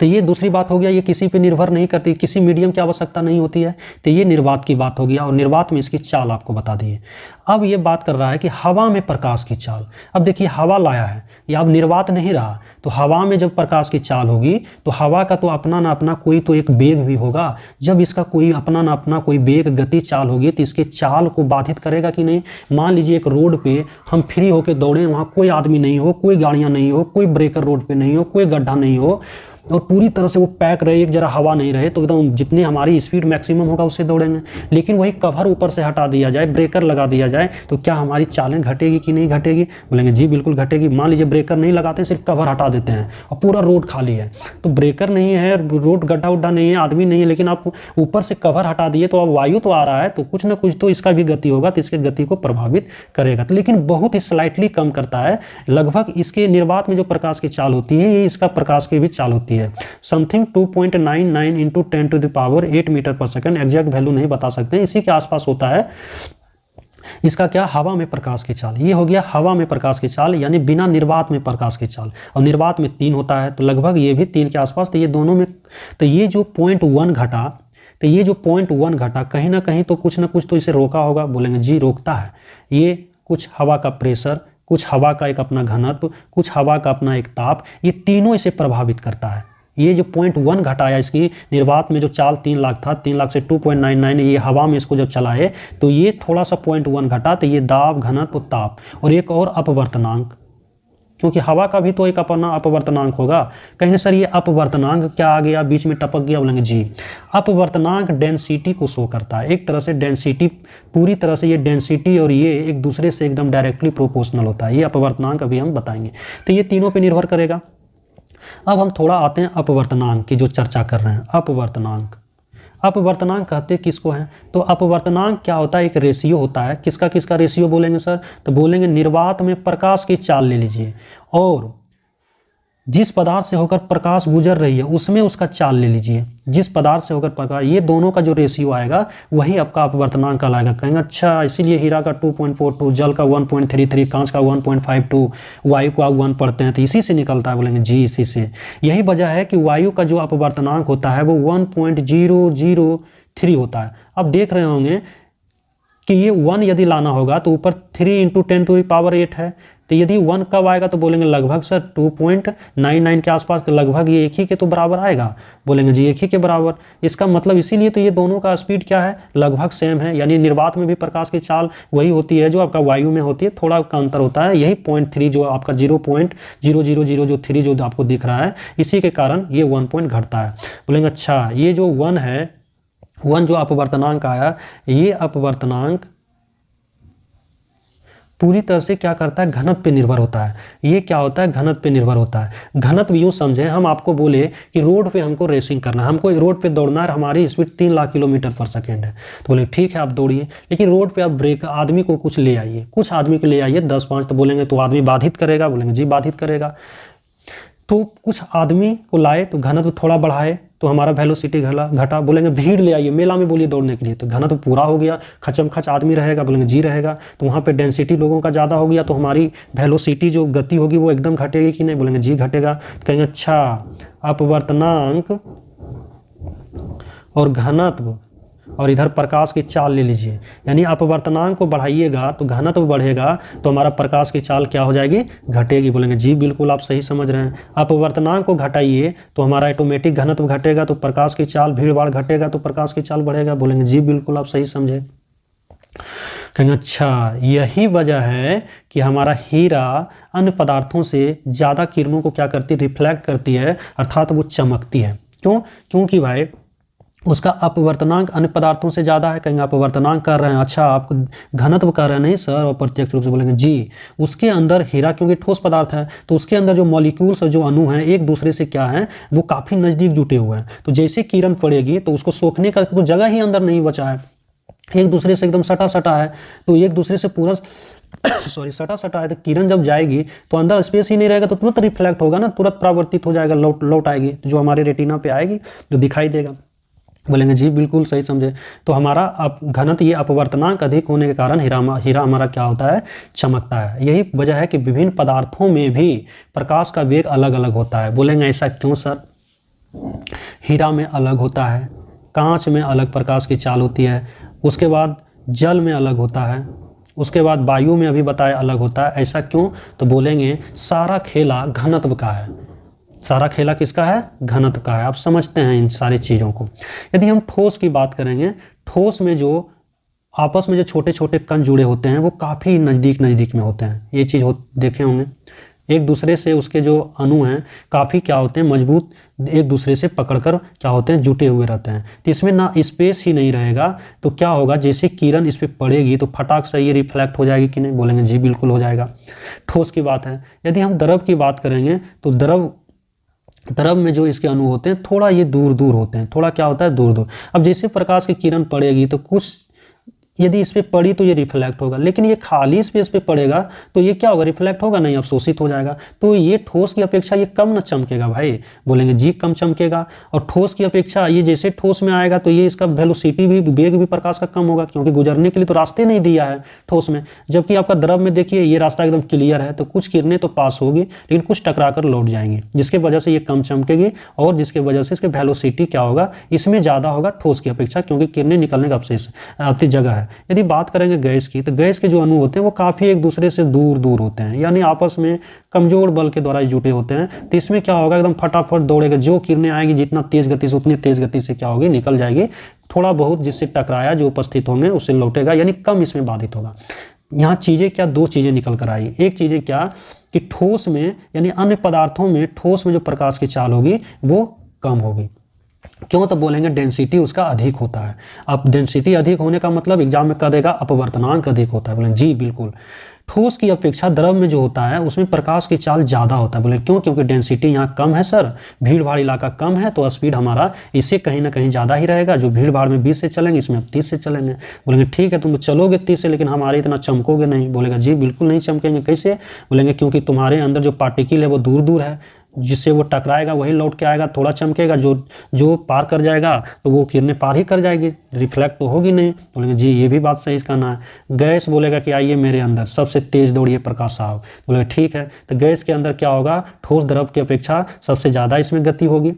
तो ये दूसरी बात हो गया, ये किसी पे निर्भर नहीं करती, किसी मीडियम की आवश्यकता नहीं होती है। तो ये निर्वात की बात हो गया, और निर्वात में इसकी चाल आपको बता दिए। अब ये बात कर रहा है कि हवा में प्रकाश की चाल। अब देखिए हवा लाया है, या अब निर्वात नहीं रहा, तो हवा में जब प्रकाश की चाल होगी तो हवा का तो अपना ना अपना कोई तो एक वेग भी होगा। जब इसका कोई अपना ना अपना कोई वेग, गति, चाल होगी तो इसके चाल को बाधित करेगा कि नहीं। मान लीजिए एक रोड पे हम फ्री होकर दौड़े, वहाँ कोई आदमी नहीं हो, कोई गाड़ियाँ नहीं हो, कोई ब्रेकर रोड पे नहीं हो, कोई गड्ढा नहीं हो, और पूरी तरह से वो पैक रहे, एक जरा हवा नहीं रहे, तो एकदम जितनी हमारी स्पीड मैक्सिमम होगा उससे दौड़ेंगे। लेकिन वही कवर ऊपर से हटा दिया जाए, ब्रेकर लगा दिया जाए, तो क्या हमारी चालें घटेगी कि नहीं घटेगी? बोलेंगे जी बिल्कुल घटेगी। मान लीजिए ब्रेकर नहीं लगाते, सिर्फ कवर हटा देते हैं और पूरा रोड खाली है, तो ब्रेकर नहीं है, रोड गड्ढा उड्ढा नहीं है, आदमी नहीं है, लेकिन आप ऊपर से कवर हटा दिए, तो अब वायु तो आ रहा है, तो कुछ ना कुछ तो इसका भी गति होगा, तो इसके गति को प्रभावित करेगा। तो लेकिन बहुत ही स्लाइटली कम करता है। लगभग इसके निर्वात में जो प्रकाश की चाल होती है, ये इसका प्रकाश की भी चाल होती है, समथिंग 2.99 × 10⁸ मीटर पर सेकेंड। एग्जैक्ट वैल्यू नहीं बता सकते, इसी के आसपास होता है। इसका क्या, हवा में प्रकाश की चाल। ये हो गया हवा में प्रकाश की चाल, यानी बिना निर्वात में प्रकाश की चाल। और निर्वात में 3 होता है, तो लगभग ये भी 3 के आसपास। तो ये दोनों में, तो ये जो 0.1 घटा, तो ये जो 0.1 घटा कहीं ना कहीं तो कुछ ना कुछ तो इसे रोका होगा। बोलेंगे जी रोकता है, ये कुछ हवा का प्रेशर, कुछ हवा का एक अपना घनत्व, कुछ हवा का अपना एक ताप, ये तीनों इसे प्रभावित करता है। ये जो 0.1 घटाया इसकी निर्वात में, जो चाल 3 लाख था, 3 लाख से 2.99, ये हवा में इसको जब चलाए तो ये थोड़ा सा 0.1 घटा, तो ये दाब, घनत्व, ताप, और एक और अपवर्तनांक, क्योंकि हवा का भी तो एक अपना अपवर्तनांक होगा। कहेंगे सर ये अपवर्तनांक क्या आ गया, बीच में टपक गया? बोलेंगे जी अपवर्तनांक डेंसिटी को शो करता है। एक तरह से डेंसिटी, पूरी तरह से ये डेंसिटी और ये एक दूसरे से एकदम डायरेक्टली प्रोपोर्शनल होता है। ये अपवर्तनांक अभी हम बताएंगे। तो ये तीनों पे निर्भर करेगा। अब हम थोड़ा आते हैं अपवर्तनांक की जो चर्चा कर रहे हैं। अपवर्तनांक, अपवर्तनांक कहते किसको है? तो अपवर्तनांक क्या होता है, एक रेशियो होता है। किसका किसका रेशियो बोलेंगे सर? तो बोलेंगे निर्वात में प्रकाश की चाल ले लीजिए, और जिस पदार्थ से होकर प्रकाश गुजर रही है उसमें उसका चाल ले लीजिए। जिस पदार्थ से होकर प्रकाश, ये दोनों का जो रेशियो आएगा वही आपका अपवर्तनांक कहलाएगा। कहेंगे अच्छा इसीलिए हीरा का 2.42, जल का 1.33, कांच का 1.52, वायु को आप 1 पढ़ते हैं तो इसी से निकलता है। बोलेंगे जी इसी से। यही वजह है कि वायु का जो अपवर्तनांक होता है वो 1.003 होता है। अब देख रहे होंगे कि ये 1 यदि लाना होगा तो ऊपर 3 × 10⁸ है, तो यदि 1 कब आएगा तो बोलेंगे लगभग सर 2.99 के आसपास, तो लगभग ये एक ही के तो बराबर आएगा। बोलेंगे जी एक ही के बराबर। इसका मतलब इसीलिए तो ये दोनों का स्पीड क्या है, लगभग सेम है। यानी निर्वात में भी प्रकाश की चाल वही होती है जो आपका वायु में होती है, थोड़ा का अंतर होता है। यही 0.3 जो आपका 0.0003 जो आपको दिख रहा है, इसी के कारण ये 1 पॉइंट घटता है। बोलेंगे अच्छा ये जो 1 है, 1 जो अपवर्तनांक आया, ये अपवर्तनांक पूरी तरह से क्या करता है, घनत्व पे निर्भर होता है। ये क्या होता है, घनत्व पे निर्भर होता है। घनत्व यूँ समझें, हम आपको बोले कि रोड पे हमको रेसिंग करना है, हमको रोड पे दौड़ना है, हमारी स्पीड 3 लाख किलोमीटर पर सेकेंड है, तो बोले ठीक है आप दौड़िए, लेकिन रोड पे आप ब्रेक, आदमी को कुछ ले आइए, कुछ आदमी को ले आइए 10-5, तो बोलेंगे तो आदमी बाधित करेगा? बोलेंगे जी बाधित करेगा। तो कुछ आदमी को लाए तो घनत्व थोड़ा बढ़ाए तो हमारा वेलोसिटी घटा। बोलेंगे भीड़ ले आइए मेला में बोलिए दौड़ने के लिए, तो घनत्व पूरा हो गया, खचम खच आदमी रहेगा, बोलेंगे जी रहेगा, तो वहाँ पे डेंसिटी लोगों का ज़्यादा हो गया, तो हमारी वेलोसिटी जो गति होगी वो एकदम घटेगी कि नहीं, बोलेंगे जी घटेगा। तो कहेंगे अच्छा अपवर्तनांक और घनत्व और इधर प्रकाश की चाल ले लीजिए, यानी अपवर्तनांक को बढ़ाइएगा तो घनत्व बढ़ेगा, तो हमारा प्रकाश की चाल क्या हो जाएगी, घटेगी। बोलेंगे जी बिल्कुल आप सही समझ रहे हैं। अपवर्तनांक को घटाइए तो हमारा ऑटोमेटिक घनत्व घटेगा, तो प्रकाश की चाल भीड़ भाड़ घटेगा तो प्रकाश की चाल बढ़ेगा। बोलेंगे जी बिल्कुल आप सही समझे। कहेंगे अच्छा यही वजह है कि हमारा हीरा अन्य पदार्थों से ज़्यादा किरणों को क्या करती है, रिफ्लेक्ट करती है, अर्थात वो चमकती है। क्यों? क्योंकि भाई उसका अपवर्तनांक अन्य पदार्थों से ज़्यादा है। कहेंगे अपवर्तनांक कर रहे हैं, अच्छा आप घनत्व कर रहे हैं, नहीं सर, और प्रत्यक्ष रूप से बोलेंगे जी उसके अंदर हीरा क्योंकि ठोस पदार्थ है तो उसके अंदर जो मॉलिक्यूल्स और जो अणु हैं एक दूसरे से क्या है, वो काफ़ी नज़दीक जुटे हुए हैं। तो जैसे किरण पड़ेगी तो उसको सोखने का तो जगह ही अंदर नहीं बचा है, एक दूसरे से एकदम सटा सटा है, तो एक दूसरे से पूरा सटा सटा है, तो किरण जब जाएगी तो अंदर स्पेस ही नहीं रहेगा, तो तुरंत रिफ्लेक्ट होगा ना, तुरंत परावर्तित हो जाएगा, लौट आएगी, जो हमारे रेटिना पे आएगी जो दिखाई देगा। बोलेंगे जी बिल्कुल सही समझे। तो हमारा घनत्व ये अपवर्तनांक अधिक होने के कारण हीरा हमारा क्या होता है, चमकता है। यही वजह है कि विभिन्न पदार्थों में भी प्रकाश का वेग अलग अलग होता है। बोलेंगे ऐसा क्यों सर? हीरा में अलग होता है, कांच में अलग प्रकाश की चाल होती है, उसके बाद जल में अलग होता है, उसके बाद वायु में अभी बताया अलग होता है। ऐसा क्यों? तो बोलेंगे सारा खेला घनत्व का है। सारा खेला किसका है? घनत्व का है। आप समझते हैं इन सारी चीज़ों को। यदि हम ठोस की बात करेंगे, ठोस में जो आपस में जो छोटे छोटे कण जुड़े होते हैं वो काफ़ी नज़दीक में होते हैं। ये चीज़ देखे होंगे, एक दूसरे से उसके जो अणु हैं काफ़ी क्या होते हैं, मजबूत, एक दूसरे से पकड़कर क्या होते हैं, जुटे हुए रहते हैं। तो इसमें ना स्पेस ही नहीं रहेगा, तो क्या होगा, जैसे किरण इस पर पड़ेगी तो फटाक से ये रिफ्लेक्ट हो जाएगी कि नहीं? बोलेंगे जी बिल्कुल हो जाएगा। ठोस की बात है। यदि हम द्रव की बात करेंगे तो द्रव में जो इसके अणु होते हैं थोड़ा ये दूर होते हैं, थोड़ा क्या होता है, दूर। अब जैसे प्रकाश की किरण पड़ेगी तो कुछ यदि इस पे पड़ी तो ये रिफ्लेक्ट होगा, लेकिन ये खाली स्पेस पे पड़ेगा तो ये क्या होगा, रिफ्लेक्ट होगा नहीं, अवशोषित हो जाएगा। तो ये ठोस की अपेक्षा ये कम न चमकेगा भाई। बोलेंगे जी कम चमकेगा। और ठोस की अपेक्षा ये जैसे ठोस में आएगा तो ये इसका वेलोसिटी भी, वेग भी प्रकाश का कम होगा, क्योंकि गुजरने के लिए तो रास्ते नहीं दिया है ठोस में। जबकि आपका द्रव में देखिए ये रास्ता एकदम क्लियर है, तो कुछ किरणें तो पास होगी लेकिन कुछ टकरा कर लौट जाएंगी, जिसके वजह से ये कम चमकेगी और जिसके वजह से इसके वेलोसिटी क्या होगा, इसमें ज़्यादा होगा ठोस की अपेक्षा, क्योंकि किरणें निकलने का अवशेष अपनी जगह है। यदि बात करेंगे गैस की, तो गैस के जो अणु होते हैं वो काफ़ी एक दूसरे से दूर होते हैं, यानी आपस में कमजोर बल के द्वारा जुटे होते हैं। तो इसमें क्या होगा, एकदम फटाफट दौड़ेगा, जो किरणें आएंगी जितना तेज गति से उतनी तेज गति से क्या होगी, निकल जाएगी। थोड़ा बहुत जिससे टकराया जो उपस्थित होंगे उससे लौटेगा, यानी कम इसमें बाधित होगा। यहाँ चीज़ें क्या, दो चीज़ें निकल कर आई। एक चीज़ें क्या कि ठोस में यानी अन्य पदार्थों में ठोस में जो प्रकाश की चाल होगी वो कम होगी। क्यों? तो बोलेंगे डेंसिटी उसका अधिक होता है। अब डेंसिटी अधिक होने का मतलब एग्जाम में कह देगा अपवर्तनांक अधिक होता है। बोलेंगे जी बिल्कुल। ठोस की अपेक्षा द्रव में जो होता है उसमें प्रकाश की चाल ज़्यादा होता है। बोले क्यों? क्योंकि डेंसिटी यहाँ कम है सर, भीड़ भाड़ इलाका कम है, तो स्पीड हमारा इससे कहीं ना कहीं ज़्यादा ही रहेगा। जो भीड़ भाड़ में 20 से चलेंगे इसमें अब 30 से चलेंगे। बोलेंगे ठीक है तुम चलोगे 30 से, लेकिन हमारे इतना चमकोगे नहीं। बोलेगा जी बिल्कुल नहीं चमकेंगे। कैसे? बोलेंगे क्योंकि तुम्हारे अंदर जो पार्टिकल है वो दूर है, जिससे वो टकराएगा वही लौट के आएगा, थोड़ा चमकेगा, जो पार कर जाएगा तो वो किरणें पार ही कर जाएगी, रिफ्लेक्ट तो होगी नहीं। बोलेंगे जी ये भी बात सही कहना है। गैस बोलेगा कि आइए मेरे अंदर सबसे तेज दौड़िए प्रकाश साहब। बोलेगा ठीक है। तो गैस के अंदर क्या होगा, ठोस द्रव की अपेक्षा सबसे ज़्यादा इसमें गति होगी।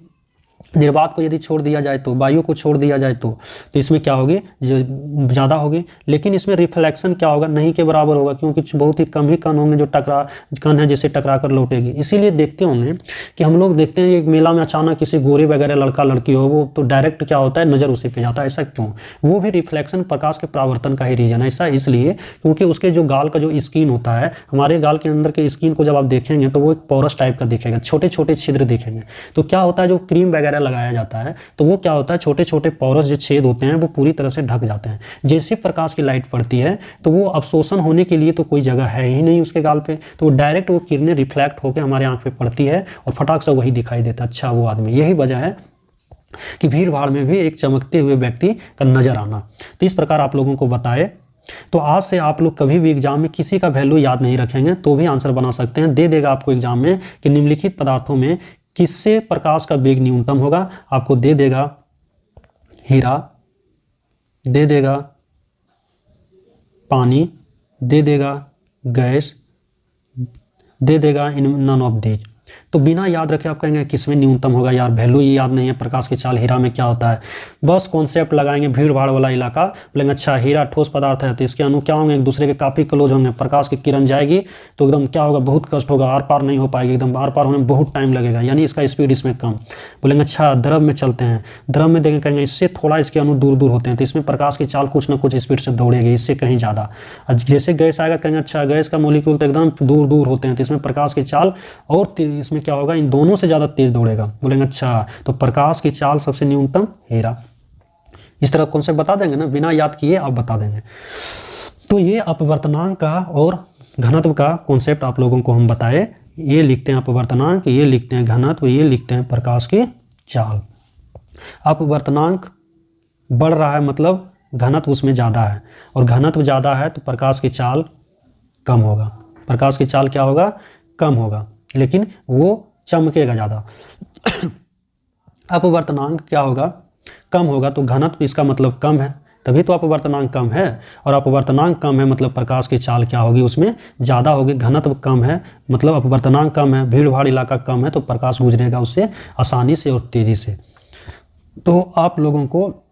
निर्वात को यदि छोड़ दिया जाए तो, वायु को छोड़ दिया जाए तो इसमें क्या होगी, जो ज़्यादा होगी। लेकिन इसमें रिफ्लेक्शन क्या होगा, नहीं के बराबर होगा, क्योंकि बहुत ही कम ही कण होंगे जो कण है जिससे टकरा कर लौटेगी। इसीलिए देखते होंगे कि हम लोग देखते हैं एक मेला में अचानक किसी गोरे वगैरह लड़का लड़की हो, वो तो डायरेक्ट क्या होता है, नज़र उसी पे जाता है। ऐसा क्यों? वो भी रिफ्लेक्शन प्रकाश के परावर्तन का ही रीजन है। ऐसा इसलिए क्योंकि उसके जो गाल का जो स्किन होता है, हमारे गाल के अंदर के स्किन को जब आप देखेंगे तो वो एक पोरस टाइप का दिखेगा, छोटे छोटे छिद्र दिखेंगे। तो क्या होता है, जो क्रीम वगैरह लगाया जाता है तो वो क्या होता है, छोटे छोटे पोरस जो छेद होते हैं वो पूरी तरह से ढक जाते हैं। जैसे प्रकाश की लाइट पड़ती है तो वो अवशोषण होने के लिए तो कोई जगह है ही नहीं उसके गाल पे, तो डायरेक्ट वो किरणें रिफ्लेक्ट होकर हमारे आंख पे पड़ती है और फटाक से वही दिखाई देता है, अच्छा वो आदमी। यही वजह है कि भीड़ भाड़ में भी एक चमकते हुए व्यक्ति का नजर आना। तो इस प्रकार आप लोगों को बताए तो आज से आप लोग कभी भी एग्जाम में किसी का वैल्यू याद नहीं रखेंगे तो भी आंसर बना सकते हैं। दे देगा आपको एग्जाम में कि निम्नलिखित पदार्थों में किससे प्रकाश का वेग न्यूनतम होगा। आपको दे देगा हीरा, दे देगा पानी, दे देगा गैस, दे देगा इन नन ऑफ दीज। तो बिना याद रखे आप कहेंगे किसमें न्यूनतम होगा, यार वैल्यू ये याद नहीं है, प्रकाश की चाल हीरा में क्या होता है। बस कॉन्सेप्ट लगाएंगे भीड़ भाड़ वाला इलाका, बोलेंगे अच्छा हीरा ठोस पदार्थ है तो इसके अणु क्या होंगे, एक दूसरे के काफ़ी क्लोज होंगे, प्रकाश की किरण जाएगी तो एकदम क्या होगा, बहुत कष्ट होगा, आर पार नहीं हो पाएगी, एकदम आर पार होने में बहुत टाइम लगेगा, यानी इसका स्पीड इसमें कम। बोलेंगे अच्छा द्रव में चलते हैं, द्रव में देखेंगे कहेंगे इससे थोड़ा इसके अणु दूर दूर होते हैं तो इसमें प्रकाश की चाल कुछ ना कुछ स्पीड से दौड़ेगी, इससे कहीं ज़्यादा। जैसे गैस आएगा कहेंगे अच्छा गैस का मॉलिक्यूल तो एकदम दूर दूर होते हैं तो इसमें प्रकाश की चाल और इसमें क्या होगा, इन दोनों से ज़्यादा तेज दौड़ेगा। बोलेंगे अच्छा तो प्रकाश की चाल सबसे न्यूनतम हीरा। इस तरह कॉन्सेप्ट बता देंगे ना, बिना याद किए आप बता देंगे। तो ये अपवर्तनांक का और घनत्व का कॉन्सेप्ट आप लोगों को हम बताए। ये लिखते हैं अपवर्तनांक, ये लिखते हैं घनत्व, ये लिखते हैं प्रकाश की चाल। अपवर्तनांक बढ़ रहा है मतलब घनत्व उसमें ज़्यादा है, और घनत्व ज़्यादा है तो प्रकाश की चाल कम होगा। प्रकाश की चाल क्या होगा, कम होगा, लेकिन वो चमकेगा ज़्यादा। अपवर्तनांक क्या होगा, कम होगा, तो घनत्व इसका मतलब कम है, तभी तो अपवर्तनांक कम है, और अपवर्तनांक कम है मतलब प्रकाश की चाल क्या होगी, उसमें ज़्यादा होगी। घनत्व कम है मतलब अपवर्तनांक कम है, भीड़ भाड़ इलाका कम है तो प्रकाश गुजरेगा उससे आसानी से और तेज़ी से। तो आप लोगों को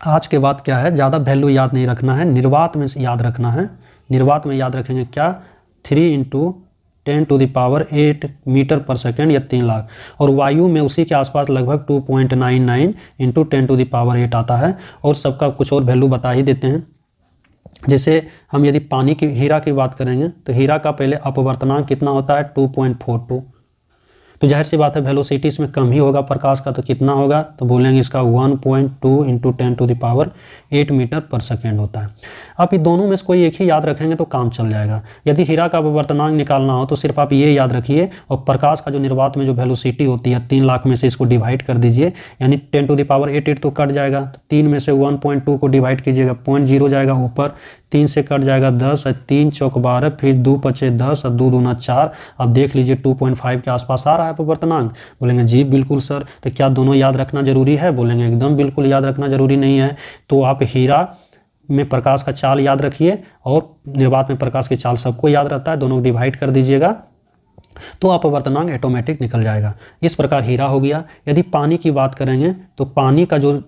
आज के बाद क्या है, ज़्यादा वैल्यू याद नहीं रखना है, निर्वात में याद रखना है। निर्वात में याद रखेंगे क्या, 3 × 10⁸ मीटर पर सेकेंड या 3 लाख, और वायु में उसी के आसपास लगभग 2.99 × 10⁸ आता है। और सबका कुछ और वैल्यू बता ही देते हैं। जैसे हम यदि पानी की हीरा की बात करेंगे तो हीरा का पहले अपवर्तनांक कितना होता है, 2.42, तो जाहिर सी बात है वेलोसिटी इसमें कम ही होगा प्रकाश का, तो कितना होगा, तो बोलेंगे इसका 1.2 × 10⁸ मीटर पर सेकेंड होता है। आप ये दोनों में से कोई एक ही याद रखेंगे तो काम चल जाएगा। यदि हीरा का अपवर्तनांक निकालना हो तो सिर्फ आप ये याद रखिए, और प्रकाश का जो निर्वात में जो वेलोसिटी होती है 3 लाख में से इसको डिवाइड कर दीजिए, यानी 10⁸ तो कट जाएगा, तो 3 में से 1.2 को डिवाइड कीजिएगा, 0.0 जाएगा ऊपर, 3 से कट जाएगा 10, 3 चौक 12, फिर 2 पचे 10 और 2 दूना 4। अब देख लीजिए 2.5 के आसपास आ रहा है अपवर्तनांक। बोलेंगे जी बिल्कुल सर, तो क्या दोनों याद रखना जरूरी है, बोलेंगे एकदम बिल्कुल याद रखना जरूरी नहीं है। तो आप हीरा में प्रकाश का चाल याद रखिए और निर्वात में प्रकाश की चाल सबको याद रहता है, दोनों को डिवाइड कर दीजिएगा तो अपवर्तनांक ऑटोमेटिक निकल जाएगा। इस प्रकार हीरा हो गया। यदि पानी की बात करेंगे तो पानी का जो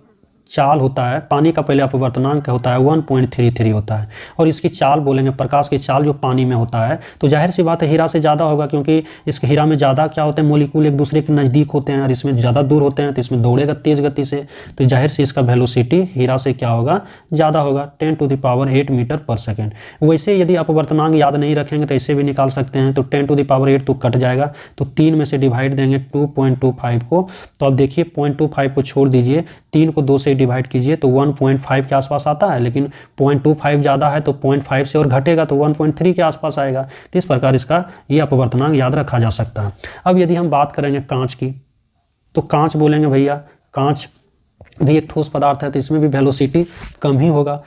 चाल होता है, पानी का पहले अपवर्तनांक होता है 1.33 होता है, और इसकी चाल बोलेंगे प्रकाश की चाल जो पानी में होता है, तो जाहिर सी बात है हीरा से ज़्यादा होगा, क्योंकि इस हीरा में ज़्यादा क्या होते हैं, मॉलिक्यूल एक दूसरे के नज़दीक होते हैं, और इसमें ज़्यादा दूर होते हैं तो इसमें दौड़ेगा तेज़ गति से, तो जाहिर से इसका वेलोसिटी हीरा से क्या होगा, ज़्यादा होगा, 10⁸ मीटर पर सेकेंड। वैसे यदि अपवर्तनांक याद नहीं रखेंगे तो इससे भी निकाल सकते हैं, तो 10⁸ तो कट जाएगा, तो 3 में से डिवाइड देंगे 2.25 को, तो अब देखिए 0.25 को छोड़ दीजिए, 3 को 2 से डिवाइड कीजिए तो 1.5 के आसपास आता है, लेकिन 0.25 ज़्यादा है तो 0.5 से और घटेगा तो 1.3 के आसपास आएगा। तो इस प्रकार इसका ये अपवर्तनांक याद रखा जा सकता है। अब यदि हम बात करेंगे कांच की, तो कांच बोलेंगे भैया कांच भी एक ठोस पदार्थ है, तो इसमें भी वेलोसिटी कम ही होगा।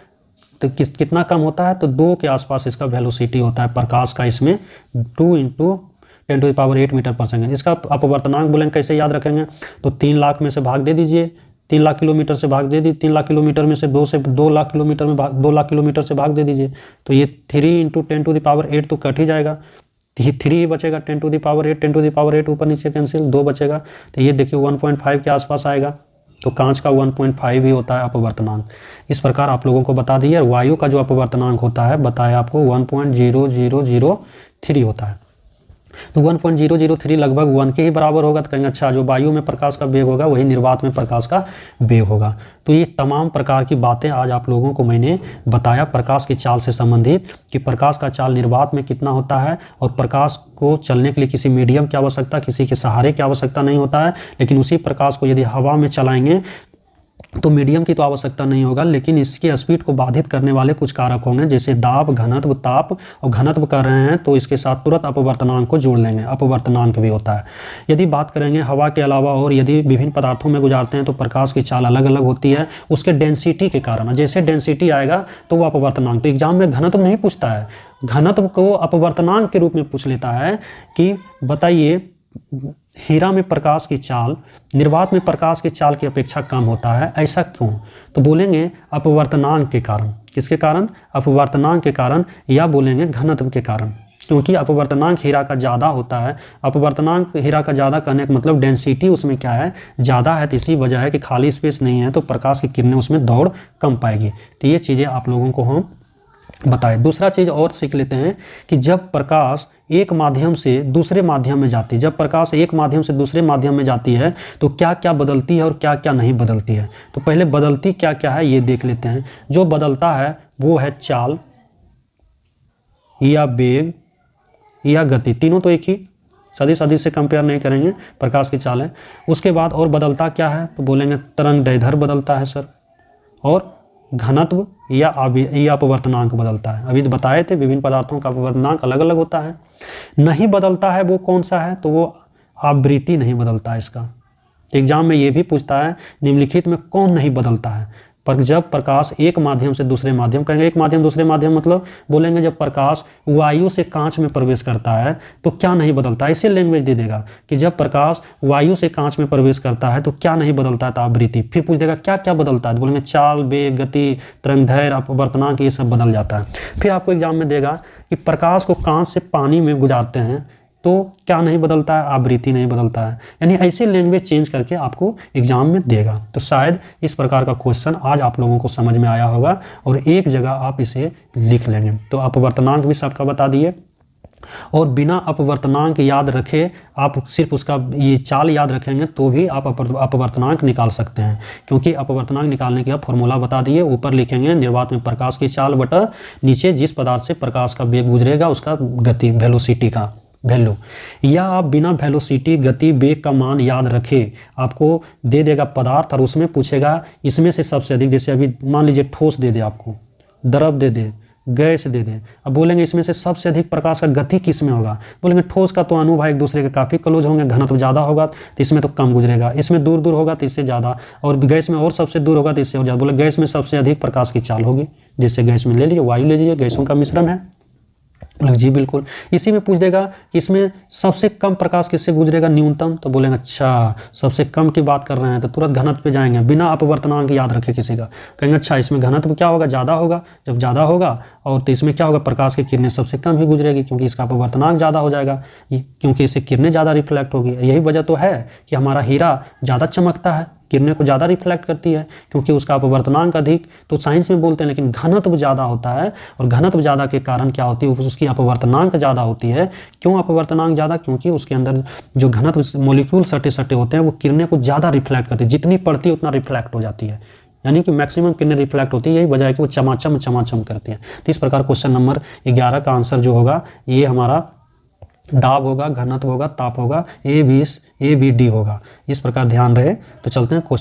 तो कितना कम होता है, तो 2 के आसपास इसका वेलोसिटी होता है प्रकाश का, इसमें 2 × 10⁸ मीटर पर सेकेंड। इसका अपवर्तनांक बोलेंगे कैसे याद रखेंगे, तो 3 लाख में से भाग दे दीजिए, 3 लाख किलोमीटर से भाग दे दीजिए, 3 लाख किलोमीटर में से 2 लाख किलोमीटर में 2 लाख किलोमीटर से भाग दे दीजिए, तो ये 3 × 10⁸ तो कट ही जाएगा, 3 ही बचेगा, 10⁸ ऊपर नीचे कैंसिल, 2 बचेगा, तो ये देखिए 1.5 के आसपास आएगा। तो कांच का 1.5 ही होता है अपवर्तनांक। इस प्रकार आप लोगों को बता दिए। वायु का जो अपवर्तनांक होता है बताया आपको 1.0003 होता है, तो 1.003 लगभग 1 के ही बराबर होगा। तो कहेंगे अच्छा जो वायु में प्रकाश का वेग होगा वही निर्वात में प्रकाश का वेग होगा। तो ये तमाम प्रकार की बातें आज आप लोगों को मैंने बताया प्रकाश की चाल से संबंधित, कि प्रकाश का चाल निर्वात में कितना होता है, और प्रकाश को चलने के लिए किसी मीडियम की आवश्यकता, किसी के सहारे की आवश्यकता नहीं होता है, लेकिन उसी प्रकाश को यदि हवा में चलाएंगे तो मीडियम की तो आवश्यकता नहीं होगा, लेकिन इसकी स्पीड को बाधित करने वाले कुछ कारक होंगे, जैसे दाब, घनत्व, ताप। और घनत्व कर रहे हैं तो इसके साथ तुरंत अपवर्तनांक को जोड़ लेंगे, अपवर्तनांक भी होता है। यदि बात करेंगे हवा के अलावा और यदि विभिन्न पदार्थों में गुजारते हैं तो प्रकाश की चाल अलग अलग होती है उसके डेंसिटी के कारण। जैसे डेंसिटी आएगा तो वो अपवर्तनांक, तो एग्जाम में घनत्व नहीं पूछता है, घनत्व को अपवर्तनांक के रूप में पूछ लेता है कि बताइए हीरा में प्रकाश की चाल निर्वात में प्रकाश की चाल की अपेक्षा कम होता है, ऐसा क्यों? तो बोलेंगे अपवर्तनांक के कारण। किसके कारण? अपवर्तनांक के कारण, या बोलेंगे घनत्व के कारण, क्योंकि अपवर्तनांक हीरा का ज़्यादा होता है। अपवर्तनांक हीरा का ज़्यादा कहने का मतलब डेंसिटी उसमें क्या है, ज़्यादा है, तो इसी वजह है कि खाली स्पेस नहीं है तो प्रकाश की किरणें उसमें दौड़ कम पाएगी। तो ये चीज़ें आप लोगों को हम बताएं। दूसरा चीज़ और सीख लेते हैं कि जब प्रकाश एक माध्यम से दूसरे माध्यम में जाती है, जब प्रकाश एक माध्यम से दूसरे माध्यम में जाती है तो क्या क्या बदलती है और क्या क्या नहीं बदलती है। तो पहले बदलती क्या क्या है ये देख लेते हैं। जो बदलता है वो है चाल या वेग या गति, तीनों तो एक ही, सदिश सदिश से कंपेयर नहीं करेंगे, प्रकाश की चाल है। उसके बाद और बदलता क्या है तो बोलेंगे तरंग दैर्ध्य बदलता है सर, और घनत्व या अपवर्तनांक बदलता है। अभी बताए थे विभिन्न पदार्थों का अपवर्तनांक अलग अलग होता है। नहीं बदलता है वो कौन सा है तो वो आवृत्ति नहीं बदलता है। इसका एग्जाम में ये भी पूछता है निम्नलिखित में कौन नहीं बदलता है। पर जब प्रकाश एक माध्यम से दूसरे माध्यम, कहेंगे एक माध्यम दूसरे माध्यम मतलब बोलेंगे जब प्रकाश वायु से कांच में प्रवेश करता है तो क्या नहीं बदलता है। इसे लैंग्वेज दे देगा कि जब प्रकाश वायु से कांच में प्रवेश करता है तो क्या नहीं बदलता है, तो आवृत्ति। फिर पूछ देगा क्या क्या बदलता है, तो बोलेंगे चाल, वेग, गति, तरंगदैर्घ्य, अपवर्तनांक, ये सब बदल जाता है। फिर आपको एग्जाम में देगा कि प्रकाश को कांच से पानी में गुजारते हैं तो क्या नहीं बदलता है, आवृत्ति नहीं बदलता है। यानी ऐसे लैंग्वेज चेंज करके आपको एग्जाम में देगा। तो शायद इस प्रकार का क्वेश्चन आज आप लोगों को समझ में आया होगा और एक जगह आप इसे लिख लेंगे। तो अपवर्तनांक भी सबका बता दिए, और बिना अपवर्तनांक याद रखे आप सिर्फ उसका ये चाल याद रखेंगे तो भी आप अपवर्तनांक निकाल सकते हैं, क्योंकि अपवर्तनांक निकालने के आप फॉर्मूला बता दिए। ऊपर लिखेंगे निर्वात में प्रकाश की चाल बटा नीचे जिस पदार्थ से प्रकाश का वेग गुजरेगा उसका गति, वेलोसिटी का वैल्यू। या आप बिना वेलोसिटी, गति, वेग का मान याद रखें, आपको दे देगा पदार्थ और उसमें पूछेगा इसमें से सबसे अधिक, जैसे अभी मान लीजिए ठोस दे दे, आपको द्रव दे दे, गैस दे दे। अब बोलेंगे इसमें से सबसे अधिक प्रकाश का गति किस में होगा, बोलेंगे ठोस का तो अणु भाई एक दूसरे के काफ़ी क्लोज होंगे, घनत्व ज़्यादा होगा तो इसमें तो कम गुजरेगा, इसमें दूर दूर होगा तो इससे ज़्यादा, और गैस में और सबसे दूर होगा तो इससे और ज़्यादा। बोले गैस में सबसे अधिक प्रकाश की चाल होगी, जैसे गैस में ले लीजिए, वायु ले लीजिए, गैसों का मिश्रण है। जी बिल्कुल। इसी में पूछ देगा कि इसमें सबसे कम प्रकाश किससे गुजरेगा, न्यूनतम, तो बोलेंगे अच्छा सबसे कम की बात कर रहे हैं तो तुरंत घनत्व पे जाएंगे, बिना अपवर्तनांक याद रखे किसी का। कहेंगे अच्छा इसमें घनत्व क्या होगा, ज़्यादा होगा, जब ज़्यादा होगा और तो इसमें क्या होगा, प्रकाश की किरणें सबसे कम ही गुजरेगी क्योंकि इसका अपवर्तनांक ज़्यादा हो जाएगा, क्योंकि इससे किरणें ज़्यादा रिफ्लेक्ट होगी। यही वजह तो है कि हमारा हीरा ज़्यादा चमकता है, किरणें को ज़्यादा रिफ्लेक्ट करती है क्योंकि उसका अपवर्तनांक अधिक, तो साइंस में बोलते हैं, लेकिन घनत्व ज़्यादा होता है। और घनत्व ज़्यादा के कारण क्या होती है, उसकी अपवर्तनांक ज़्यादा होती है। क्यों अपवर्तनांक ज़्यादा, क्योंकि उसके अंदर जो घनत्व मॉलिक्यूल सटे सटे होते हैं वो किरणें को ज़्यादा रिफ्लेक्ट करती है, जितनी पड़ती है उतना रिफ्लेक्ट हो जाती है, यानी कि मैक्सिमम किरणें रिफ्लेक्ट होती है। यही वजह है कि वो चमाचम चमाचम करती है। तो इस प्रकार क्वेश्चन नंबर 11 का आंसर जो होगा ये हमारा दाब होगा, घनत्व होगा, ताप होगा, ए बी डी होगा। इस प्रकार ध्यान रहे। तो चलते हैं क्वेश्चन